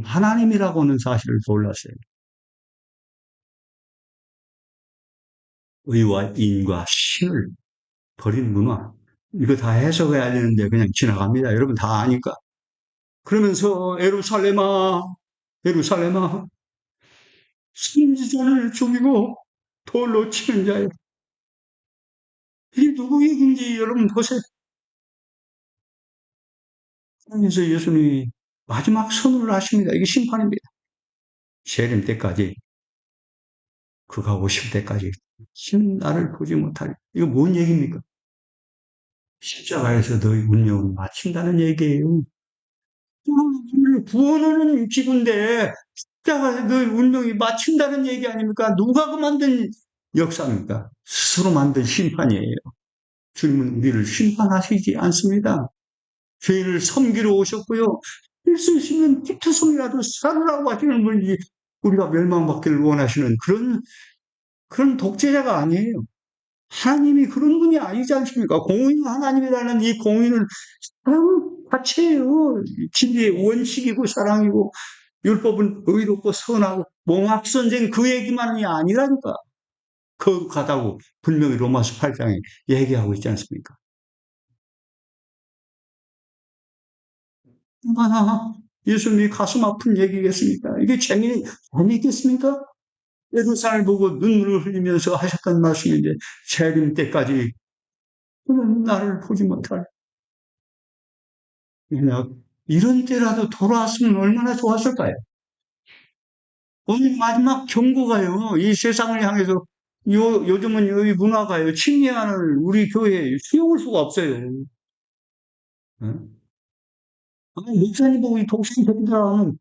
Speaker 1: 하나님이라고는 사실을 몰랐어요. 의와 인과 신을 버리는구나. 이거 다 해석해야 되는데 그냥 지나갑니다. 여러분 다 아니까. 그러면서 에루살렘아, 선지자를 죽이고 돌로 치는 자여. 이게 누구 얘기인지 여러분 보세요. 그래서 예수님이 마지막 선언을 하십니다. 이게 심판입니다. 재림 때까지, 그가 오실 때까지 신 나를 보지 못하리. 이거 뭔 얘기입니까? 십자가에서 너희 운명을 마친다는 얘기예요. 구원하는 기구인데 십자가에서 너희 운명이 마친다는 얘기 아닙니까? 누가 그 만든 역사입니까? 스스로 만든 심판이에요. 주님은 우리를 심판하시지 않습니다. 죄인을 섬기러 오셨고요. 필수 있으면 피투성이라도 살으라고 하시는 분이 우리가 멸망받기를 원하시는 그런 독재자가 아니에요. 하나님이 그런 분이 아니지 않습니까? 공의의 하나님이라는 이 공의는 사랑 자체예요. 진리의 원칙이고 사랑이고 율법은 의롭고 선하고 몽학선생 그 얘기만이 아니라니까. 거룩하다고 분명히 로마서 8장에 얘기하고 있지 않습니까? 예수님이 가슴 아픈 얘기겠습니까? 이게 재미있겠습니까? 예루살렘 보고 눈물을 흘리면서 하셨던 말씀인데 재림 때까지 그는 나를 보지 못할. 이런 때라도 돌아왔으면 얼마나 좋았을까요? 오늘 마지막 경고가요. 이 세상을 향해서 요즘은 이 문화가요, 침례안을 우리 교회에 수용할 수가 없어요. 어? 아니, 목사님 보고 이 독신 백자는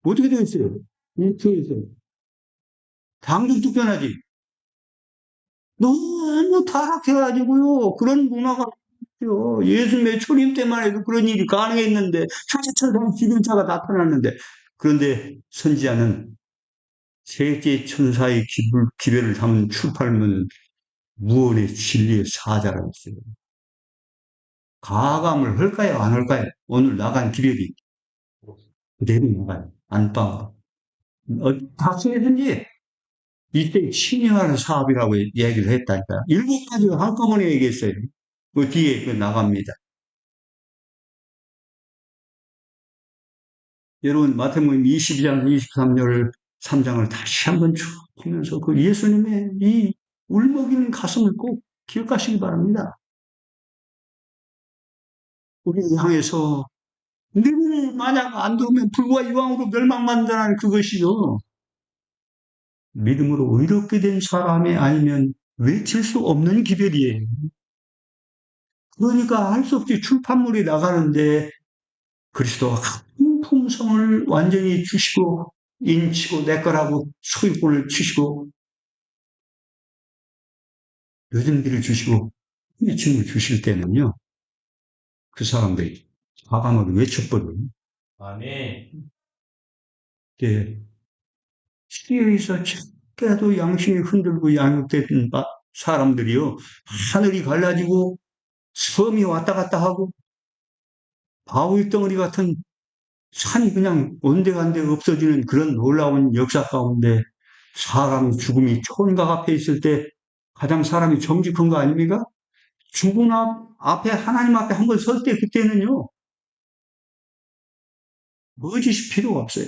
Speaker 1: 어떻게 되겠어요? 이 교회에서. 당장 쫓겨나지. 너무 타락해가지고요. 그런 문화가 있죠. 예수님의 초림 때만 해도 그런 일이 가능했는데, 천지천상 기근자가 나타났는데, 그런데 선지자는 세계 천사의 기별을 담은 출판문은 무언의 진리의 사자라고 했어요. 가감을 할까요? 안 할까요? 오늘 나간 기별이 그대로 나가요. 안방으로. 다수의든지 이때 신령하는 사업이라고 얘기를 했다니까. 일곱 가지 한꺼번에 얘기했어요. 그 뒤에 그 나갑니다. 여러분, 마태복음 22장, 23절, 3장을 다시 한번 쭉 보면서 그 예수님의 이 울먹이는 가슴을 꼭 기억하시기 바랍니다. 우리 향해서 늘 만약 안 들으면 불과 이왕으로 멸망만다는 그것이요. 믿음으로 의롭게 된 사람이 아니면 외칠 수 없는 기별이에요. 그러니까 할 수 없이 출판물이 나가는데 그리스도가 큰 품성을 완전히 주시고 인치고 내 거라고 소유권을 주시고 여전비를 주시고 회침을 주실 때는요. 그 사람들이 과감하게 외쳐버려요. 아멘. 예, 시에서 작게도 양심이 흔들고 양육된 사람들이요. 하늘이 갈라지고 섬이 왔다 갔다 하고 바위 덩어리 같은 산이 그냥 온데간데 없어지는 그런 놀라운 역사 가운데 사람 죽음이 총각 앞에 있을 때 가장 사람이 정직한 거 아닙니까? 죽음 앞에 하나님 앞에 한 번 설 때 그때는요. 거짓이 필요가 없어요.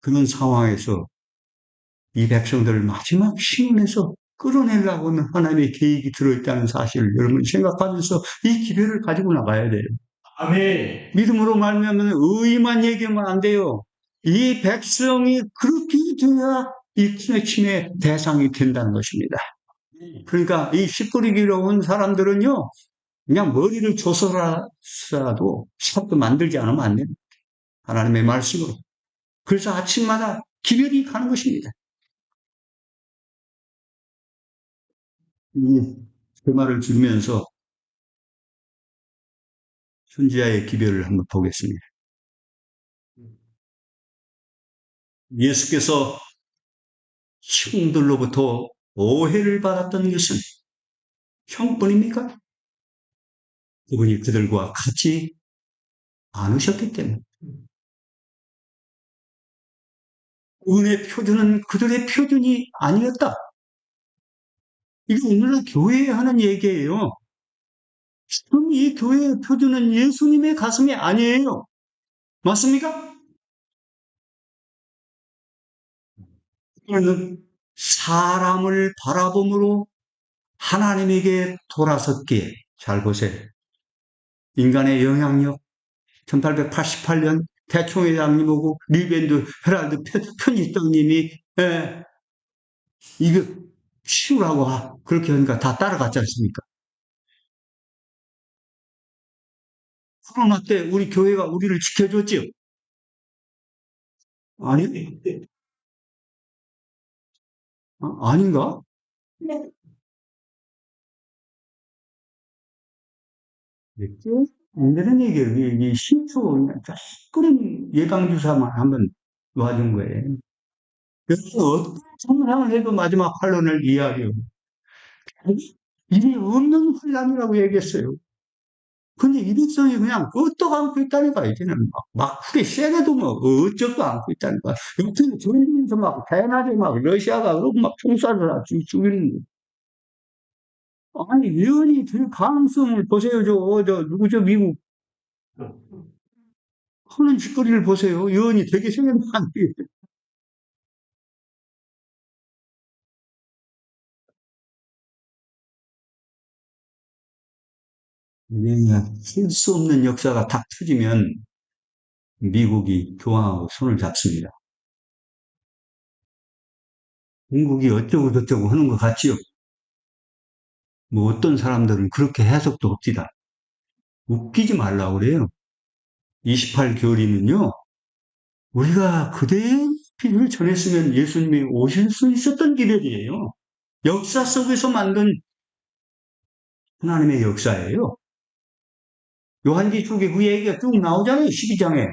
Speaker 1: 그런 상황에서 이 백성들을 마지막 시임에서 끌어내려고 하는 하나님의 계획이 들어있다는 사실을 여러분 생각하면서 이 기회를 가지고 나가야 돼요. 아멘. 믿음으로 말미암아 의만 얘기하면 안 돼요. 이 백성이 그렇게 돼야 이 침의 대상이 된다는 것입니다. 그러니까 이 씨뿌리기로 온 사람들은요, 그냥 머리를 조서라도 삽도 만들지 않으면 안 됩니다. 하나님의 말씀으로. 그래서 아침마다 기별이 가는 것입니다. 그 말을 들으면서 선지자의 기별을 한번 보겠습니다. 예수께서 형들로부터 오해를 받았던 것은 형뿐입니까? 그분이 그들과 같이 않으셨기 때문에. 그분의 표준은 그들의 표준이 아니었다. 이게 오늘날 교회에 하는 얘기예요. 지금 이 교회의 표준은 예수님의 가슴이 아니에요. 맞습니까? 그는 사람을 바라봄으로 하나님에게 돌아섰기에, 잘 보세요. 인간의 영향력, 1888년 대총회장님하고 리벤드 헤랄드 편집장님이 이거 치우라고 그렇게 하니까 다 따라갔지 않습니까? 코로나 때 우리 교회가 우리를 지켜줬지요? 아니, 아닌가? 네. 안 되는 얘기예요. 이 신초, 그냥 그런 예방주사만 한번 놔준 거예요. 그래서 어떤 상상을 해도 마지막 환란을 이해하려고. 일이 없는 환란이라고 얘기했어요. 근데 이 백성이 그냥 끄떡 안고 있다니까, 이제는 막 그게 세게도 뭐, 어쩌고 안고 있다니까. 옆에 전쟁에서 막, 대낮에 막, 러시아가 그러고 막 총살을 죽이는 거. 아니, 위원이 될 가능성을 보세요, 누구죠, 미국. 하는 짓거리를 보세요. 위원이 되게 생각나는 게. 쓸수 없는 역사가 탁 터지면 미국이 교황하고 손을 잡습니다. 중국이 어쩌고 저쩌고 하는 것 같지요. 뭐 어떤 사람들은 그렇게 해석도 합디다. 웃기지 말라고 그래요. 28교리는요, 우리가 그대의 피를 전했으면 예수님이 오실 수 있었던 길이에요. 역사 속에서 만든 하나님의 역사예요. 요한기 쪽에 그 얘기가 쭉 나오잖아요. 12장에.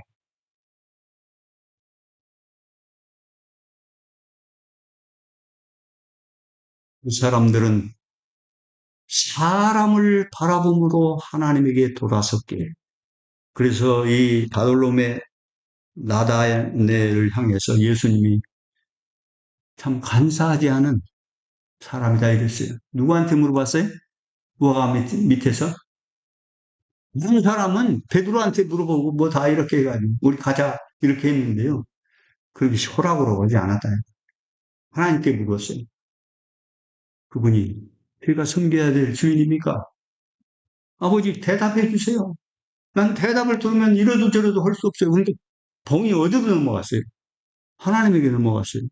Speaker 1: 그 사람들은 사람을 바라봄으로 하나님에게 돌아섰기에. 그래서 이 바돌롬의 나다네를 향해서 예수님이 참 간사하지 않은 사람이다 이랬어요. 누구한테 물어봤어요? 무화과 밑에서? 그 사람은 베드로한테 물어보고 뭐 다 이렇게 해가지고 우리 가자 이렇게 했는데요. 그렇게 호락호락 하지 않았다. 하나님께 물었어요. 그분이 제가 섬겨야 될 주인입니까? 아버지 대답해 주세요. 난 대답을 들으면 이러도 저러도 할 수 없어요. 그런데 봉이 어디로 넘어갔어요? 하나님에게 넘어갔어요.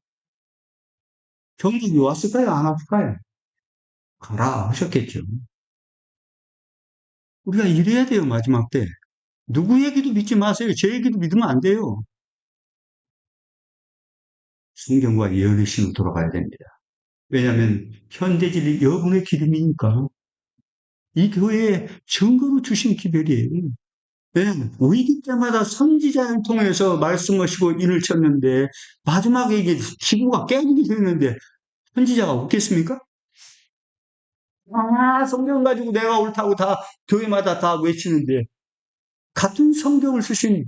Speaker 1: 정직이 왔을까요? 안 왔을까요? 가라 하셨겠죠. 우리가 이래야 돼요, 마지막 때. 누구 얘기도 믿지 마세요. 제 얘기도 믿으면 안 돼요. 성경과 예언의 신으로 돌아가야 됩니다. 왜냐하면 현대질이 여분의 기름이니까 이 교회에 증거로 주신 기별이에요. 네, 위기 때마다 선지자를 통해서 말씀하시고 인을 쳤는데 마지막에 이게 기구가 깨지게 되는데 선지자가 없겠습니까? 성경 가지고 내가 옳다고 다 교회마다 다 외치는데 같은 성경을 쓰신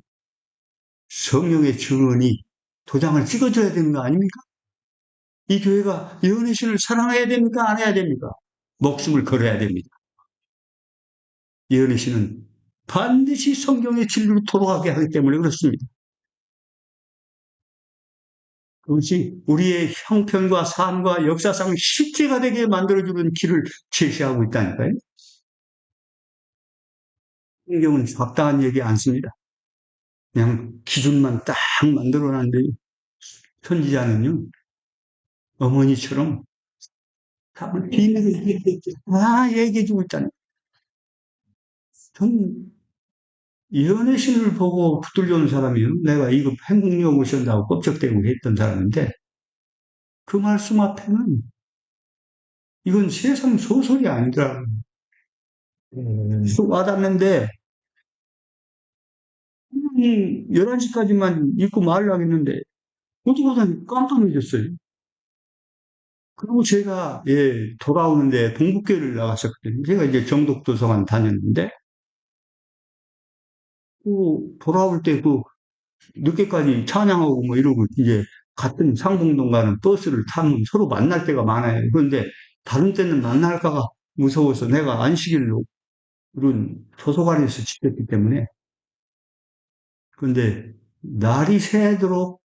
Speaker 1: 성령의 증언이 도장을 찍어줘야 되는 거 아닙니까? 이 교회가 예언의 신을 사랑해야 됩니까? 안 해야 됩니까? 목숨을 걸어야 됩니다. 예언의 신은 반드시 성경의 진리로 돌아가게 하기 때문에 그렇습니다. 그것이 우리의 형편과 삶과 역사상 실제가 되게 만들어주는 길을 제시하고 있다니까요. 성경은 잡다한 얘기 안 씁니다. 그냥 기준만 딱 만들어놨는데 선지자는요, 어머니처럼 답을 비밀을 얘기해주고 있잖아요. 저는 예언의 신을 보고 붙들려 온 사람이요. 내가 이거 행국역 오신다고 껍적대고 했던 사람인데 그 말씀 앞에는 이건 세상 소설이 아니더라. 와닿는데 11시까지만 입고 말을 하겠는데 어떻게 하다 깜짝 놀랐어요. 그리고 제가 돌아오는데 동북교를 나갔었거든요. 제가 이제 정독도서관 다녔는데 돌아올 때 늦게까지 찬양하고 뭐 이러고 이제 같은 상봉동 가는 버스를 타면 서로 만날 때가 많아요. 그런데 다른 때는 만날까가 무서워서 내가 안식일로 그런 도서관에서 지냈기 때문에 그런데 날이 새도록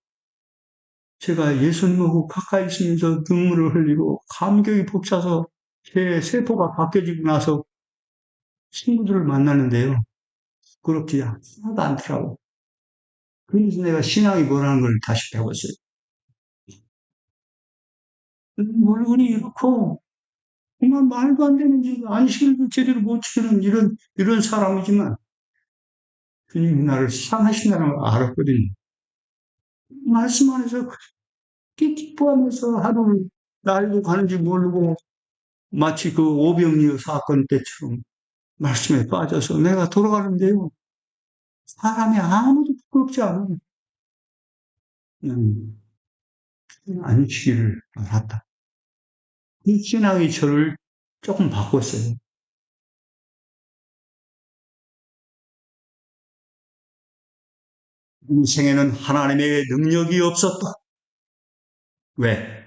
Speaker 1: 제가 예수님하고 가까이 있으면서 눈물을 흘리고 감격이 벅차서 제 세포가 바뀌어지고 나서 친구들을 만나는데요. 그렇지 하나도 않더라고. 그래서 내가 신앙이 뭐라는 걸 다시 배웠어요. 물건이 이렇고 정말 말도 안 되는 안식일도 제대로 못 지키는 이런 사람이지만 주님이 나를 사랑하신다는 걸 알았거든요. 말씀 안에서 그렇게 기뻐하면서 하루를 날도 가는지 모르고 마치 그 오병이어 사건 때처럼 말씀에 빠져서 내가 돌아가는데요. 사람이 아무도 부끄럽지 않아요. 음, 안식일을 알았다. 이 신앙이 저를 조금 바꿨어요. 인생에는 하나님의 능력이 없었다. 왜?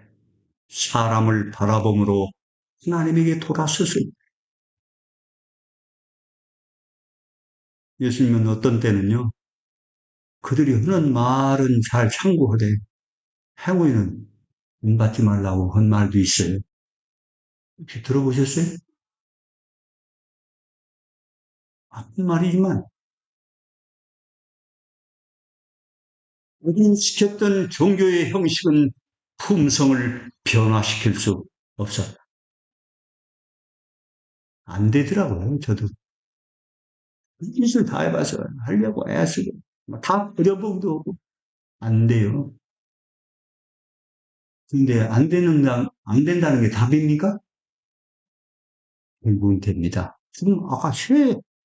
Speaker 1: 사람을 바라봄으로 하나님에게 돌아섰어요. 예수님은 어떤 때는요, 그들이 하는 말은 잘 참고하되 행위는 본받지 말라고 한 말도 있어요. 혹시 들어보셨어요? 같은 말이지만 우리 시켰던 종교의 형식은 품성을 변화시킬 수 없었다. 안 되더라고요, 저도. 짓을 다 해봐서 하려고 애쓰고, 다 버려보기도 하고, 안 돼요. 근데 안 된다는 게 답입니까? 결국은 됩니다. 지금 아까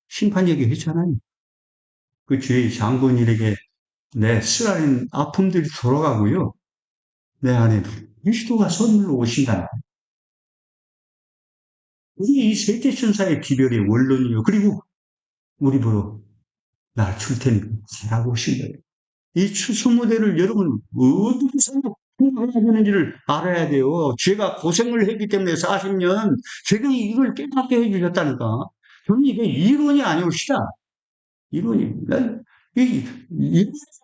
Speaker 1: 심판 얘기 했잖아요. 그 주의 장본인에게 내 쓰라린 아픔들이 돌아가고요. 내 안에 그리스도가 선물로 오신다. 이게 이 세계 천사의 기별의 원론이요. 그리고 우리 보러 나 줄 테니 잘하고 오신 거예요. 이 추수 무대를 여러분 어떻게 생각해야 되는지를 알아야 돼요. 제가 고생을 했기 때문에 40년 제가 이걸 깨닫게 해주셨다니까. 저는 이게 이론이 아니옵시다. 이론이. 이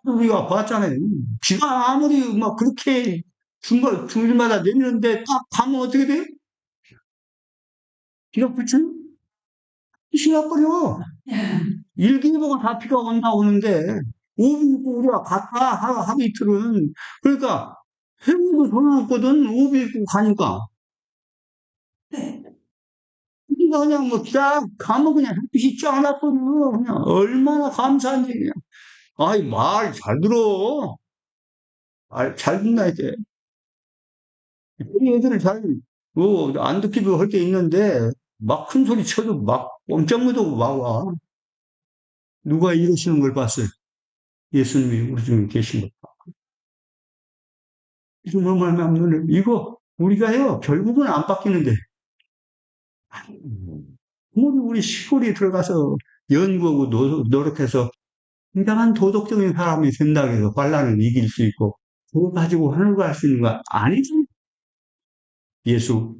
Speaker 1: 우리가 봤잖아요. 지가 아무리 막 그렇게 중간마다 내리는데 딱 가면 어떻게 돼요? 기가 붙여요? 피가 버려. 일기예보가 다 피가 온다 오는데 오비 우리가 갔다 하루 이틀은 그러니까 해운도 전화했거든 오비 입고 가니까 우리가 그냥 뭐 쫙 가면 그냥 햇빛이 쫙 나거든 그냥 얼마나 감사한지 그냥 아이 말 잘 들어 말 잘 듣나 이제 우리 애들을 잘뭐안 듣기도 할 때 있는데 막 큰 소리 쳐도 막 꼼짝 못하고 막 와. 누가 이러시는 걸 봤어요. 예수님이 우리 중에 계신 거. 이런 말하면 이거 우리가요 결국은 안 바뀌는데 우리 시골에 들어가서 연구하고 노력해서 굉장한 도덕적인 사람이 된다고 해서 환란을 이길 수 있고 그거 가지고 하늘 갈 수 있는 거 아니죠. 예수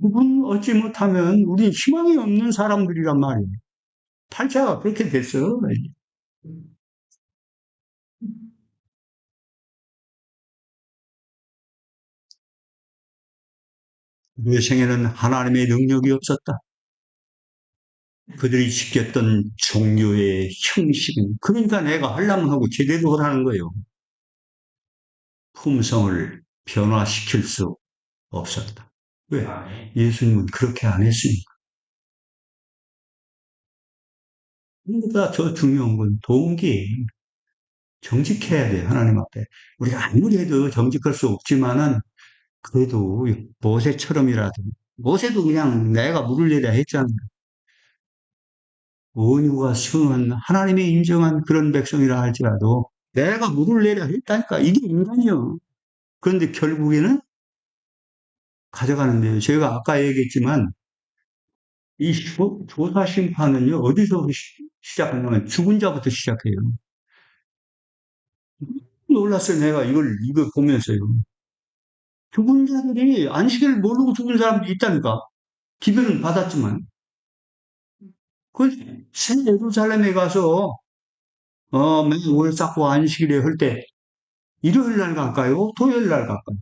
Speaker 1: 그분 얻지 못하면 우리 희망이 없는 사람들이란 말이에요. 팔자가 그렇게 됐어. 그 생에는 하나님의 능력이 없었다. 그들이 지켰던 종교의 형식은 그러니까 내가 하려면 하고 제대로 하라는 거예요. 품성을 변화시킬 수 없었다. 왜? 예수님은 그렇게 안 했으니까. 그러니까 더 중요한 건 동기, 정직해야 돼, 하나님 앞에. 우리가 아무리 해도 정직할 수 없지만은, 그래도 모세처럼이라도, 모세도 그냥 내가 물을 내려 했잖아. 온유가 승한 하나님이 인정한 그런 백성이라 할지라도, 내가 물을 내려 했다니까. 이게 인간이요. 그런데 결국에는 가져가는데요. 제가 아까 얘기했지만, 이 조사 심판은요, 어디서 시작하냐면 죽은 자부터 시작해요. 놀랐어요, 내가 이걸 보면서요. 죽은 자들이 안식을 모르고 죽은 사람들이 있다니까. 기별은 받았지만. 그, 새 예루살렘에 가서, 매일 월 쌓고 안식일에 할 때, 일요일 날 갈까요? 토요일 날 갈까요?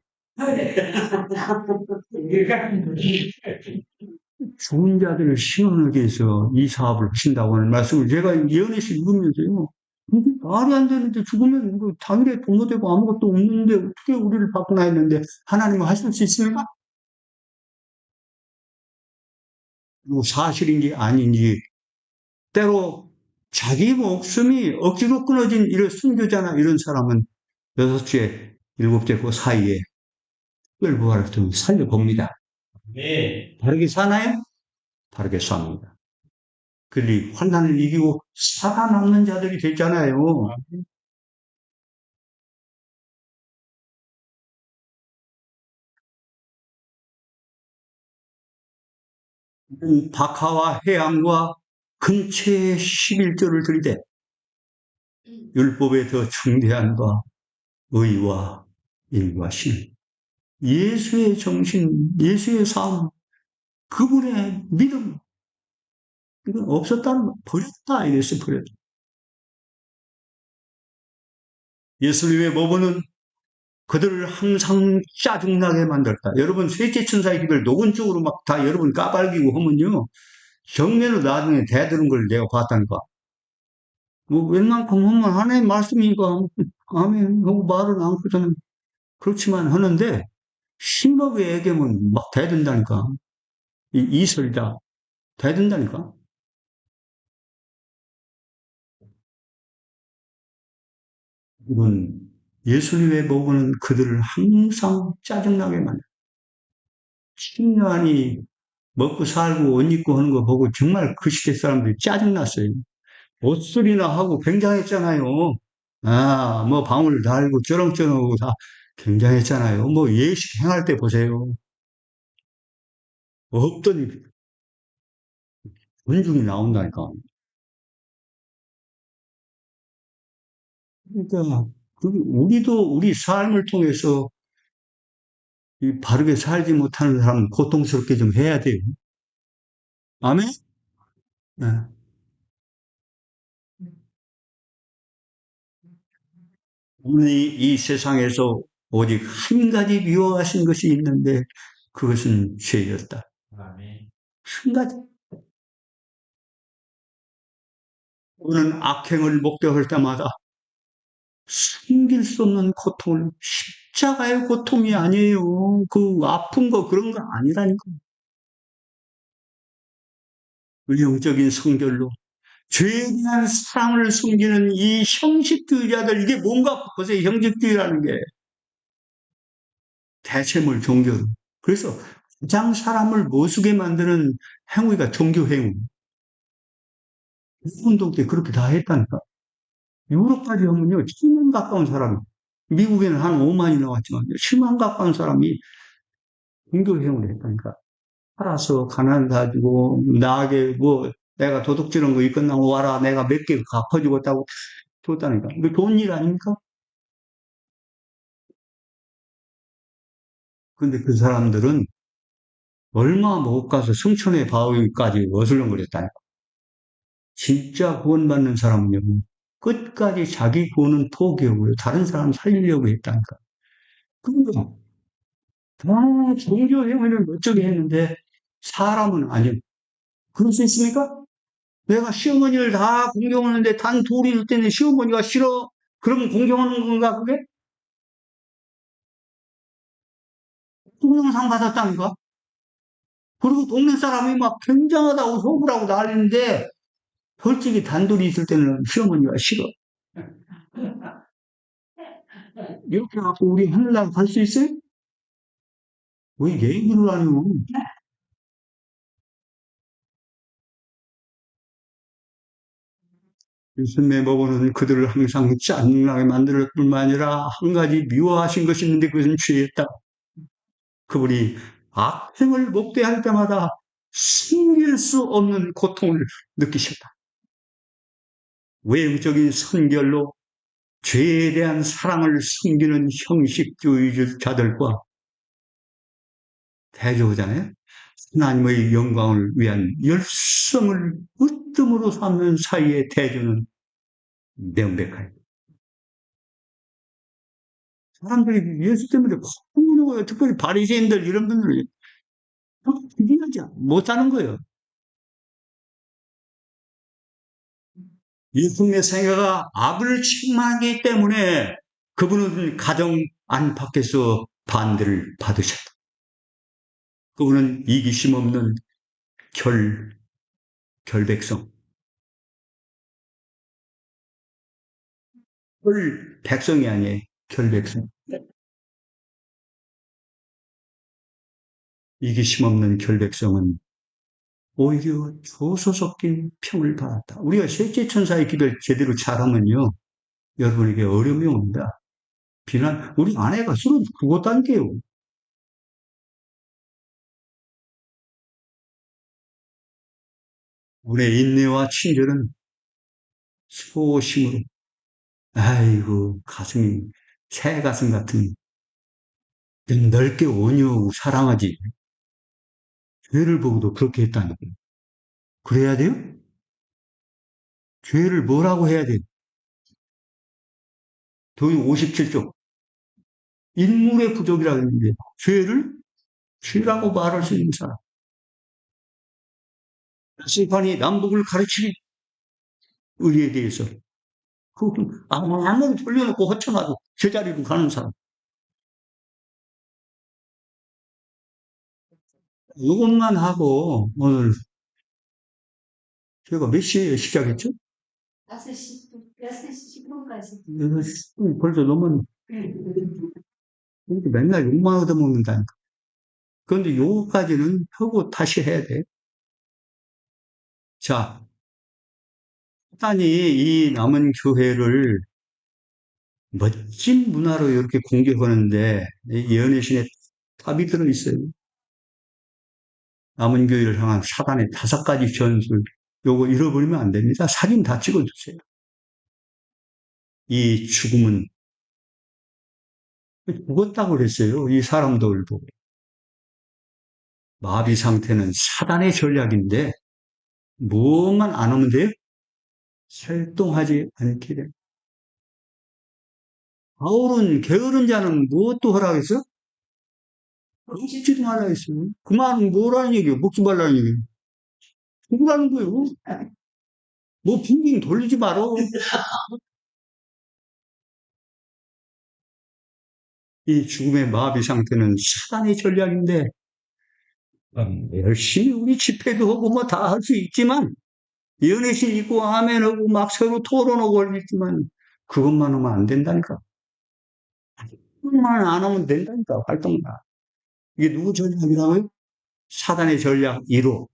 Speaker 1: 죽은 자들을 시원하게 해서 이 사업을 하신다고 하는 말씀을 제가 예언에서 읽으면서요. 이게 말이 안 되는데 죽으면 뭐 당일에 동무되고 아무것도 없는데 어떻게 우리를 바꾸나 했는데 하나님은 하실 수 있습니까? 뭐 사실인지 아닌지 때로 자기 목숨이 억지로 끊어진 이런 순교자나 이런 사람은 여섯 주에 일곱 째 그 사이에 특별부활을 좀 살려봅니다. 네. 다르게 사나요? 다르게 삽니다. 그리 환난을 이기고 살아남는 자들이 되잖아요. 박하와 해양과 근처의 11조를 들이대 율법에 더 중대한 바 의와 일과 신 예수의 정신, 예수의 삶, 그분의 믿음 이건 없었다는 거 버렸다 이랬어 버렸다. 예수님의 법은 그들을 항상 짜증나게 만들었다. 여러분 셋째 천사의 기별 노골적으로 막 다 여러분 까발기고 하면요. 정면으로 나중에 대드는 걸 내가 봤다니까. 뭐 웬만큼 하면 하나님 말씀이니까 아멘 하고 말을 안거잖아요. 그렇지만 하는데 심하게 얘기하면 막 대든다니까. 이설이다. 대든다니까. 이건 예수님의 복음은 그들을 항상 짜증나게 만들어. 신년이 먹고 살고 옷 입고 하는 거 보고 정말 그 시대 사람들이 짜증났어요. 옷소리나 하고 굉장했잖아요. 아, 뭐 방울 달고 쩌렁쩌렁하고 다 굉장했잖아요. 뭐 예식 행할 때 보세요. 없던 군중이 나온다니까. 그러니까 우리도 우리 삶을 통해서 이 바르게 살지 못하는 사람 고통스럽게 좀 해야 돼요. 아멘? 네. 이 세상에서 오직 한 가지 미워하신 것이 있는데 그것은 죄였다. 한 가지. 그는 악행을 목도할 때마다 숨길 수 없는 고통을 십자가의 고통이 아니에요. 그 아픈 거 그런 거 아니라니까. 영적인 성결로 죄에 대한 사랑을 숨기는 이 형식주의자들 이게 뭔가 보세요. 형식주의라는 게 대체물 종교로. 그래서 가장 사람을 모수게 만드는 행위가 종교 행위. 운동 때 그렇게 다 했다니까. 유럽까지 하면요, 7만 가까운 사람이, 미국에는 한 5만이 나왔지만, 7만 가까운 사람이 종교 행위를 했다니까. 팔아서 가난 가지고, 나에게 뭐, 내가 도둑질한 거 이끝나고 와라, 내가 몇 개 갚아주겠다고 줬다니까. 이거 좋은 일 아닙니까? 근데 그 사람들은 얼마 못 가서 승천의 바위까지 어슬렁거렸다니까. 진짜 구원받는 사람은요, 끝까지 자기 구원은 포기하고요, 다른 사람 살리려고 했다니까. 그러니까, 다 종교 행위를 멋지게 했는데, 사람은 아니요. 그럴 수 있습니까? 내가 시어머니를 다 공경하는데 단 둘이 있을 때는 시어머니가 싫어? 그러면 공경하는 건가, 그게? 동영상 받았다니까? 그리고 동네 사람이 막 굉장하다고 호구라고 난리는데, 솔직히 단둘이 있을 때는 시어머니가 싫어. 이렇게 갖고 우리 하늘나라 갈 수 있어요? 왜 얘기를 하냐고. 예수님의 복음은 그들을 항상 짜증나게 만들 뿐만 아니라 한 가지 미워하신 것이 있는데 그것은 죄였다. 그분이 악행을 목대할 때마다 숨길 수 없는 고통을 느끼셨다. 외형적인 선결로 죄에 대한 사랑을 숨기는 형식주의자들과 대조잖아요. 하나님의 영광을 위한 열성을 으뜸으로 삼는 사이의 대조는 명백하다. 사람들이 예수 때문에 콧구멍 거예요. 특별히 바리새인들 이런 분들이 이해하지 못하는 거예요. 예수님의 생애가 악을 책망하기 때문에 그분은 가정 안팎에서 반대를 받으셨다. 그분은 이기심 없는 결, 결백성. 백성이 아니에요. 결백성. 이기심 없는 결백성은 오히려 조소 섞인 평을 받았다. 우리가 셋째 천사의 기도를 제대로 잘하면요. 여러분에게 어려움이 옵니다. 비난, 우리 아내가 술을 죽었다니까요. 우리의 인내와 친절은 소심으로, 아이고, 가슴이, 새 가슴 같은, 넓게 온유하고 사랑하지. 죄를 보고도 그렇게 했다니까요. 그래야 돼요? 죄를 뭐라고 해야 돼요? 도이 57쪽. 인물의 부족이라고 했는데, 죄를 죄라고 말할 수 있는 사람. 심판이 남북을 가르치는 의리에 대해서. 아무리 돌려놓고 허청하고 제자리로 가는 사람. 이것만 하고 오늘 제가 몇 시에 시작했죠? 6시, 6시 10분까지. 6시 10분 벌써 너무 이렇게 맨날 욕만 얻어먹는다니까. 그런데 요거까지는 하고 다시 해야 돼. 자, 사단이 이 남은 교회를 멋진 문화로 이렇게 공격하는데 이 연애신의 탑이 들어있어요. 남은 교회를 향한 사단의 5가지 전술. 요거 잃어버리면 안 됩니다. 사진 다 찍어주세요. 이 죽음은 죽었다고 그랬어요. 이 사람들도. 마비 상태는 사단의 전략인데 뭐만 안 하면 돼요? 활동하지 않게 돼. 바울은 게으른 자는 무엇도 하라겠어? 먹지도 말라 했어요. 그 말은 뭐라는 얘기예요? 먹지 말라는 얘기예요. 죽으라는 거예요. 뭐 빙빙 돌리지 마라. 이 죽음의 마비 상태는 사단의 전략인데 열심히 우리 집회도 하고 뭐 다 할 수 있지만 연애실 있고 아멘하고 막 서로 토론하고 하겠지만 그것만 하면 안 된다니까. 그것만 안 하면 된다니까 활동만. 이게 누구 전략이라고요? 사단의 전략 1호.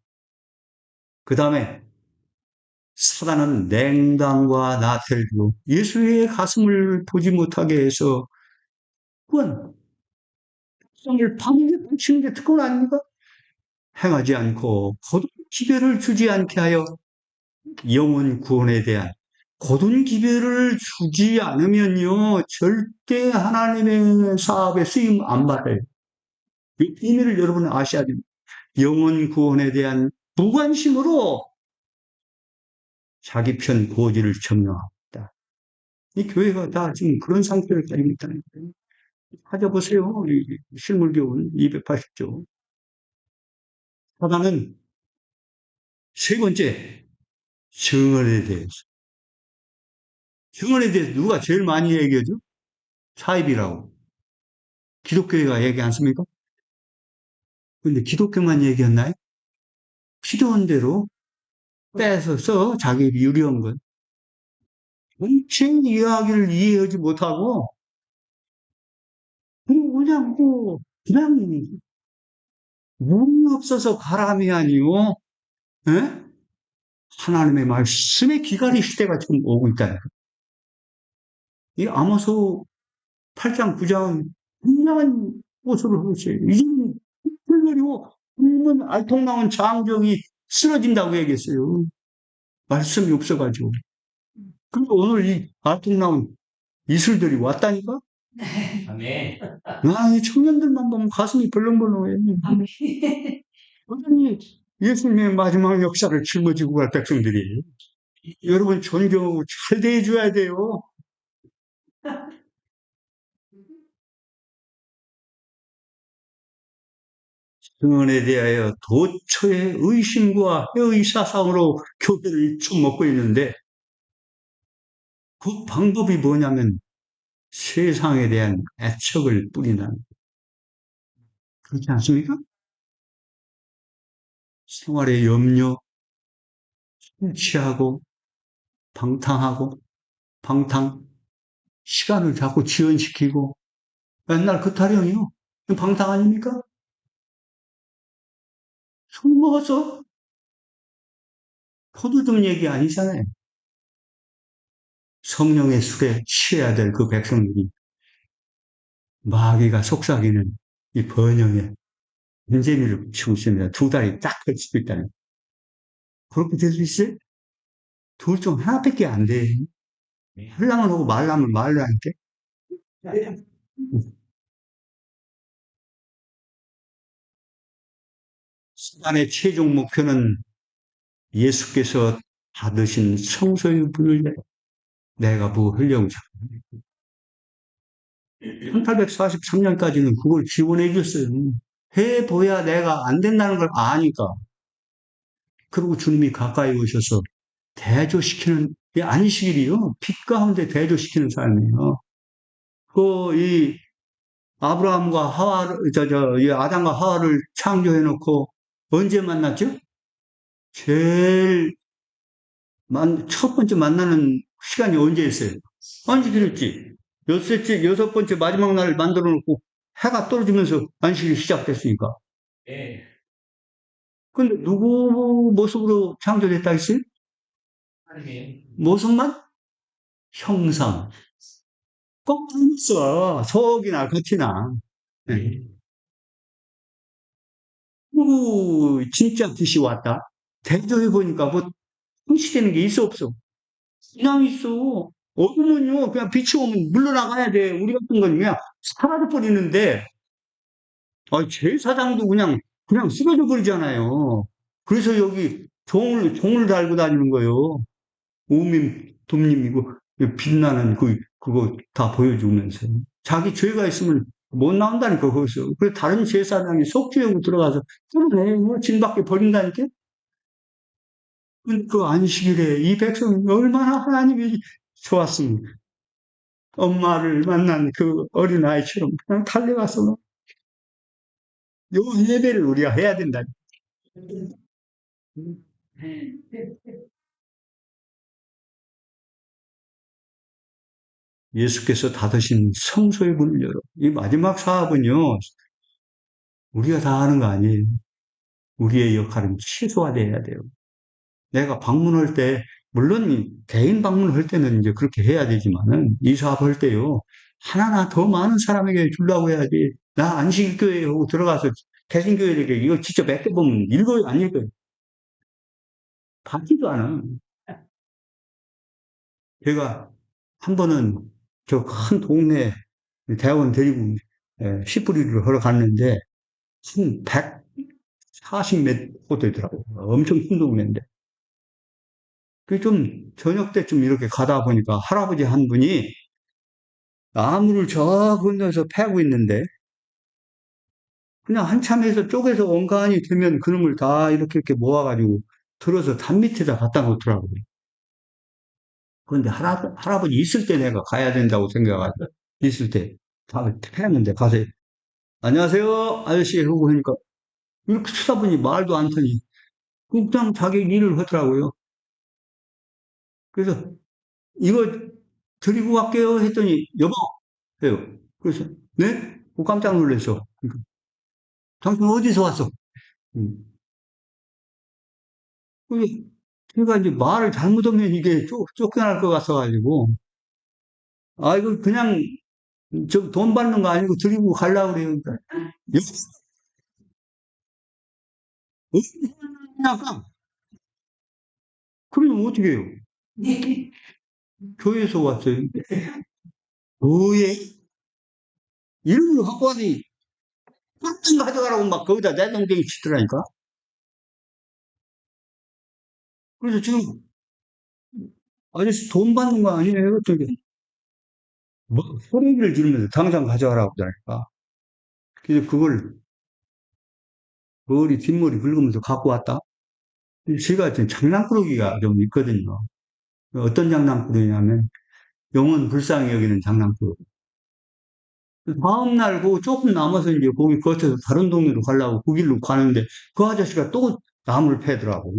Speaker 1: 그 다음에 사단은 냉담과 나태주, 예수의 가슴을 보지 못하게 해서 그건 성을 밤에 붙이는 게 특권 아닙니까? 행하지 않고 거듭 기별을 주지 않게 하여 영혼 구원에 대한 고든 기별을 주지 않으면요 절대 하나님의 사업에 쓰임 안 받아요. 이 비밀을 여러분 아셔야 됩니다. 영혼 구원에 대한 무관심으로 자기 편 고지를 점령합니다. 이 교회가 다 지금 그런 상태를 가지고 있다는 거예요. 찾아보세요. 실물교훈 280조. 하나는 세 번째, 증언에 대해서. 증언에 대해서 누가 제일 많이 얘기하죠? 사입이라고. 기독교회가 얘기 않습니까? 근데 기독교만 얘기했나요? 필요한 대로 뺏어서 자기 유리한 것. 전체 이야기를 이해하지 못하고, 그냥 물이 없어서 바람이 아니요. 에? 하나님의 말씀에 기다릴 시대가 지금 오고 있다는 거예요. 이 아모스 8장, 9장, 굉장한 모습을 하고 있어요. 이제는 훌륭히고 굶은 알통나온 장정이 쓰러진다고 얘기했어요. 말씀이 없어가지고. 그리고 오늘 이 알통나온 이슬들이 왔다니까? 아멘. 이 청년들만 보면 가슴이 벌렁벌렁해요. 완전히 예수님의 마지막 역사를 짊어지고 갈 백성들이. 여러분 존경 잘 대해줘야 돼요. 증언에 대하여 도처의 의심과 의사상으로 교회를 처먹고 있는데 그 방법이 뭐냐면 세상에 대한 애착을 뿌리는 그렇지 않습니까? 생활의 염려, 성취하고 방탕하고 방탕, 시간을 자꾸 지연시키고 맨날 그 타령이요. 방탕 아닙니까? 술 먹어서 포도주 얘기 아니잖아요. 성령의 술에 취해야 될 그 백성들이 마귀가 속삭이는 이 번영의 인재미를 붙이고 있습니다. 두 다리 딱 펼 수도 있다는. 그렇게 될 수 있어요? 둘 중 하나밖에 안 돼. 하려면 하고 말라면 말라니까. 수단의 최종 목표는 예수께서 받으신 성소의 분을 내가 부으려고 1843년까지는 그걸 지원해 줬어요. 해보야 내가 안 된다는 걸 아니까. 그리고 주님이 가까이 오셔서 대조시키는, 이 안식일이요. 빛 가운데 대조시키는 삶이에요. 이 아브라함과 하와를, 이 아담과 하와를 창조해 놓고 언제 만났죠? 제일 첫 번째 만나는 시간이 언제였어요? 안식일 했지. 여섯 번째 마지막 날 만들어 놓고 해가 떨어지면서 안식일이 시작됐으니까. 근데 누구 모습으로 창조됐다 했어요? 모습만? 형상. 꼭 닮았어. 속이나 겉이나. 네. 진짜 빛이 왔다. 대조해 보니까 뭐 통치되는 게 있어 없어? 그냥 있어. 어두면요 그냥 빛이 오면 물러나가야 돼. 우리 같은 건 그냥 사라져 버리는데 제사장도 그냥 쓰러져 버리잖아요. 그래서 여기 종을 달고 다니는 거예요. 오민 돕님이고 빛나는 그거 다 보여주면서 자기 죄가 있으면 못 나온다니까 거기서. 그래 다른 제사장이 속죄하고 들어가서 그러네 뭐 진 밖에 버린다니까. 근데 그 안식일에 이 백성이 얼마나 하나님이 좋았습니까? 엄마를 만난 그 어린아이처럼 그냥 달려가서 요 예배를 우리가 해야 된다. 예수께서 닫으신 성소의 문을 열어. 이 마지막 사업은요, 우리가 다 하는 거 아니에요. 우리의 역할은 최소화돼야 돼요. 내가 방문할 때, 물론 개인 방문할 때는 이제 그렇게 해야 되지만은, 이 사업할 때요, 하나하나 더 많은 사람에게 주려고 해야지. 나 안식일교회 하고 들어가서 개신교회에게 이걸 직접 맡겨보면 읽어요, 안 읽어요? 받지도 않아. 제가 한 번은 저 큰 동네 대학원 데리고 씨뿌리를 하러 갔는데, 한 140 몇 호 되더라고요. 엄청 큰 동네인데. 그 좀 저녁 때쯤 이렇게 가다 보니까 할아버지 한 분이 나무를 저 건너서 패고 있는데 그냥 한참 해서 쪼개서 원간이 되면 그놈을 다 이렇게 모아가지고 들어서 담 밑에다 갖다 놓더라고요. 그런데 할아버지 있을 때 내가 가야 된다고 생각하고 있을 때 다 패는데 가서 안녕하세요 아저씨 하고 하니까 이렇게 쳐다보니 말도 않더니 그냥 자기 일을 하더라고요. 그래서 이거 드리고 갈게요 했더니 여보 해요. 그래서 네? 깜짝 놀랐어. 그러니까, 당신 어디서 왔어? 음. 그게 제가 이제 말을 잘못하면 이게 쫓겨날 것 같아가지고 아 이거 그냥 저 돈 받는 거 아니고 드리고 가려고 그래요. 그러니까 그냥 그러면 어떻게 해요? 교회에서 왔어요. 뭐에 이름을 갖고 와니 꽉 가져가라고 막 거기다 내동댕이 치더라니까. 그래서 지금 아저씨 돈 받는 거 아니에요? 저기 뭐 소리를 지르면서 당장 가져가라고 그러니까. 그래서 그걸 머리 뒷머리 긁으면서 갖고 왔다. 제가 지금 장난꾸러기가 좀 있거든요. 어떤 장난꾸러기냐면 영혼 불쌍히 여기는 장난꾸러기. 다음날 그 조금 남아서 이제 거기 거쳐서 다른 동네로 가려고 그 길로 가는데 그 아저씨가 또 나무를 패더라고.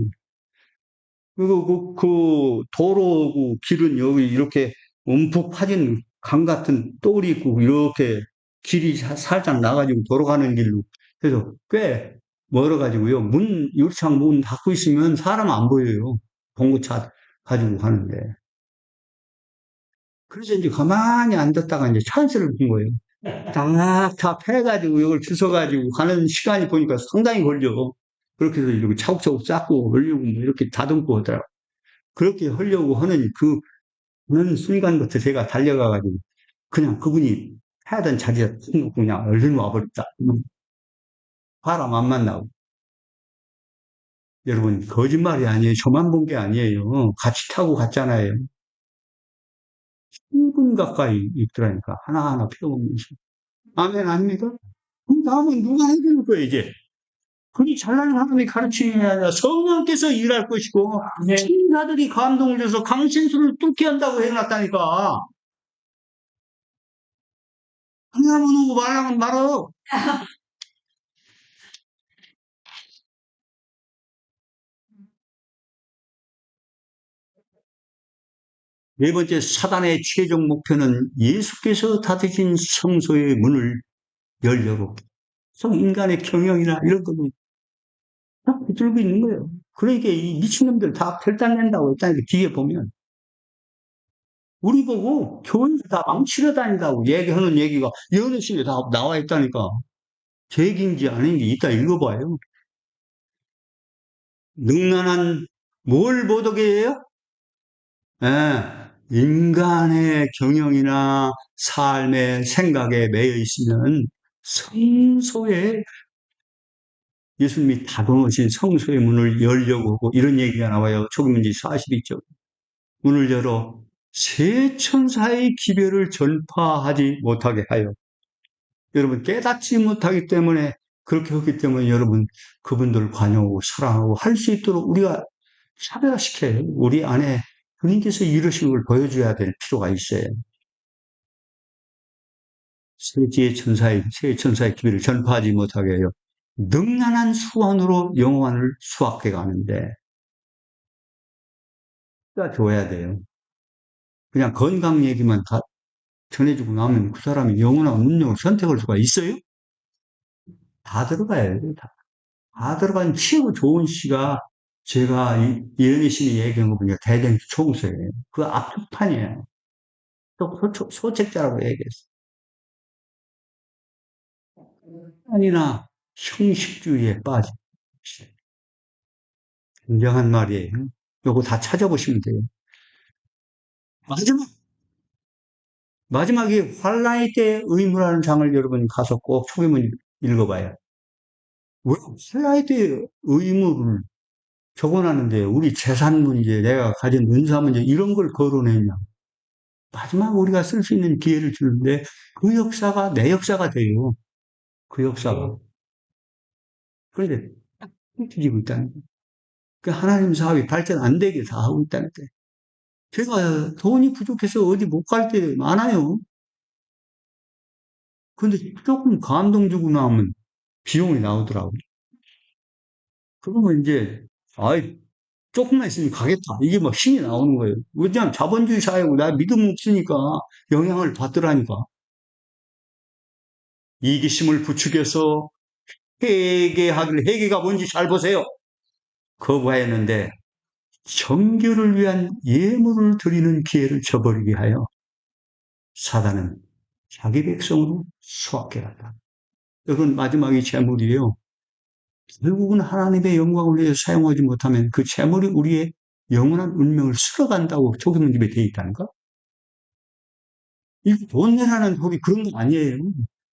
Speaker 1: 그리고 그 도로 그 길은 여기 이렇게 움푹 파진 강 같은 똘이 있고 이렇게 길이 살짝 나가지고 돌아가는 길로 그래서 꽤 멀어가지고요. 유리창 문 닫고 있으면 사람 안 보여요. 봉고차 가지고 가는데. 그래서 이제 가만히 앉았다가 이제 찬스를 본 거예요. 다 패가지고 이걸 주워가지고 가는 시간이 보니까 상당히 걸려. 그렇게 해서 이렇게 차곡차곡 쌓고 하려고 뭐 이렇게 다듬고 하더라고. 그렇게 하려고 하는 그런 순간부터 제가 달려가가지고 그냥 그분이 하던 자리에 툭 놓고 그냥 얼른 와버렸다. 사람 안 만나고. 여러분, 거짓말이 아니에요. 저만 본 게 아니에요. 같이 타고 갔잖아요. 10분 가까이 있더라니까. 하나하나 피워보면서. 아멘, 아닙니까? 그럼 다음은 누가 해줄 거예요, 이제? 그리 잘난 사람이 가르치는 게 아니라 성령께서 일할 것이고, 신사들이 감동을 줘서 강신수를 뚫게 한다고 해놨다니까. 하나만 오고 말하면 말어. 네 번째, 사단의 최종 목표는 예수께서 닫으신 성소의 문을 열려고 인간의 경영이나 이런 거는 다 붙들고 있는 거예요. 그러니까 이 미친놈들 다 결단낸다고 했다니까, 뒤에 보면. 우리 보고 교회를 다 망치려 다닌다고 얘기하는 얘기가 연애실에 다 나와 있다니까. 제 얘기인지 아닌지 이따 읽어봐요. 능란한 뭘 보더게예요? 예, 인간의 경영이나 삶의 생각에 매여 있으면 성소에 예수님이 닫아놓으신 성소의 문을 열려고 하고 이런 얘기가 나와요. 초기문지 42쪽. 문을 열어 새 천사의 기별을 전파하지 못하게 하여. 여러분 깨닫지 못하기 때문에 그렇게 했기 때문에 여러분 그분들을 관용하고 사랑하고 할 수 있도록 우리가 차별화시켜요. 우리 안에 주님께서 이루신 걸 보여줘야 될 필요가 있어요. 새 천사의 기별을 전파하지 못하게 해요. 능란한 수완으로 영혼을 수확해 가는데 줘야 돼요. 그냥 건강 얘기만 다 전해주고 나면 그 사람이 영혼하고 능력을 선택할 수가 있어요? 다 들어가야 돼요. 다 들어간 최고 좋은 시가 제가 이현희 씨이 얘기한 거 보니까 대전 총수예요. 그 앞판이에요. 또 소책자라고 얘기했어요. 아니나 형식주의에 빠진 굉장한 말이에요. 요거 다 찾아보시면 돼요. 마지막 마지막에 환란의 때 의무라는 장을 여러분 가서 꼭 초기문 읽어봐요. 왜 환란의 때 의무를 적어놨는데 우리 재산 문제, 내가 가진 은사 문제 이런 걸 거론했냐? 마지막 우리가 쓸 수 있는 기회를 주는데 그 역사가 내 역사가 돼요. 그 역사가. 그런데 딱 뒤지고 있다는 거예요. 그 하나님 사업이 발전 안 되게 다 하고 있다는 거예요. 제가 돈이 부족해서 어디 못 갈 때 많아요. 근데 조금 감동 주고 나면 비용이 나오더라고요. 그러면 이제, 아이, 조금만 있으면 가겠다. 이게 막 힘이 나오는 거예요. 왜냐하면 자본주의 사회고 나 믿음 없으니까 영향을 받더라니까. 이기심을 부추겨서 회개하길, 회개가 뭔지 잘 보세요. 거부하였는데 정결을 위한 예물을 드리는 기회를 저버리게 하여 사단은 자기 백성으로 수확해갔다. 이건 마지막이 재물이에요. 결국은 하나님의 영광을 위해서 사용하지 못하면 그 재물이 우리의 영원한 운명을 쓸어간다고 초기문집에 되어 있다니까? 이 돈 내라는 소리 그런 거 아니에요.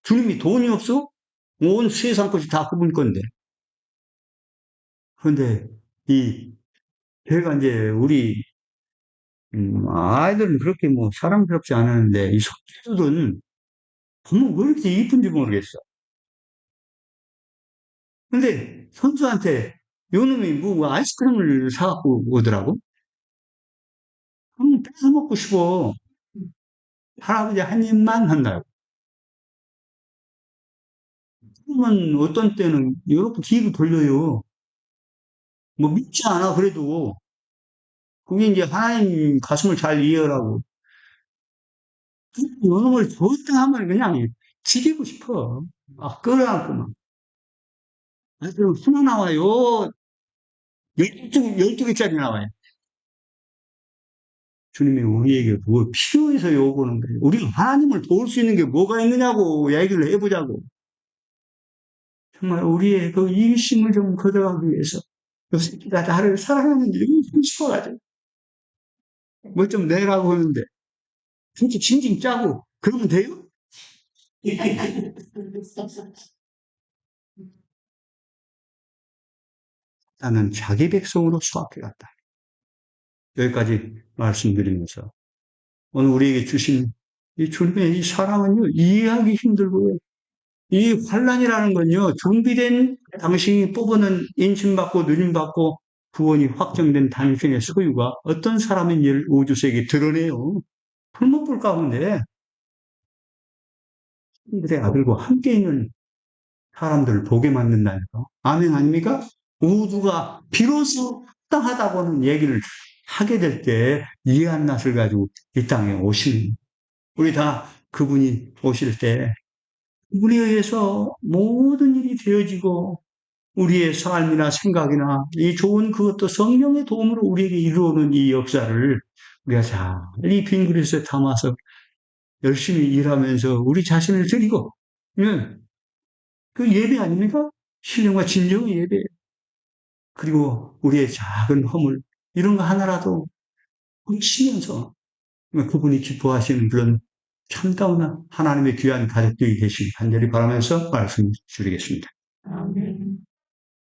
Speaker 1: 주님이 돈이 없어? 온 세상 것이 다 그분 건데. 그런데 이 제가 이제 우리 아이들은 그렇게 뭐 사랑스럽지 않았는데 이 손주들은 보면 왜 이렇게 이쁜지 모르겠어. 근데 손주한테 요놈이 뭐 아이스크림을 사갖고 오더라고. 그럼 뺏어 먹고 싶어. 할아버지 한 입만 한다고. 그러면 어떤 때는 이렇게 뒤로 돌려요. 뭐 믿지 않아 그래도 그게 이제 하나님 가슴을 잘 이해하라고. 요놈을 좋다 하면 그냥 죽이고 싶어. 막 끌어안고 막. 아니, 그럼 하나 나와요. 12개짜리 나와요. 주님이 우리에게 뭘 필요해서 요구하는 거예요. 우리가 하나님을 도울 수 있는 게 뭐가 있느냐고 얘기를 해보자고. 정말 우리의 그 이기심을 좀 걷어가기 위해서 요 새끼가 나를 사랑하는지 너무 싶어가지고 뭐 좀 내라고 하는데 진짜 징징 짜고 그러면 돼요? 나는 자기 백성으로 수확해갔다. 여기까지 말씀드리면서 오늘 우리에게 주신 이 주님의 이 사랑은요 이해하기 힘들고요. 이 환란이라는 건요 준비된 당신이 뽑아낸 인침받고 누림받고 구원이 확정된 당신의 소유가 어떤 사람인지를 우주세계에 드러내요. 풀목불 가운데 하들의 아들과 함께 있는 사람들을 보게 만든다니까. 아멘 아닙니까? 모두가 비로소 합당하다고는 얘기를 하게 될 때 이해한 낯을 가지고 이 땅에 오시는, 우리 다 그분이 오실 때 그분에 의해서 모든 일이 되어지고 우리의 삶이나 생각이나 이 좋은 그것도 성령의 도움으로 우리에게 이루어오는 이 역사를 우리가 잘 이 빈 그릇에 담아서 열심히 일하면서 우리 자신을 드리고, 예, 그 예배 아닙니까? 신령과 진정의 예배. 그리고 우리의 작은 허물, 이런 거 하나라도 고치면서 그분이 기뻐하시는 그런 참다운 하나님의 귀한 가족들이 되시길 간절히 바라면서 말씀 드리겠습니다.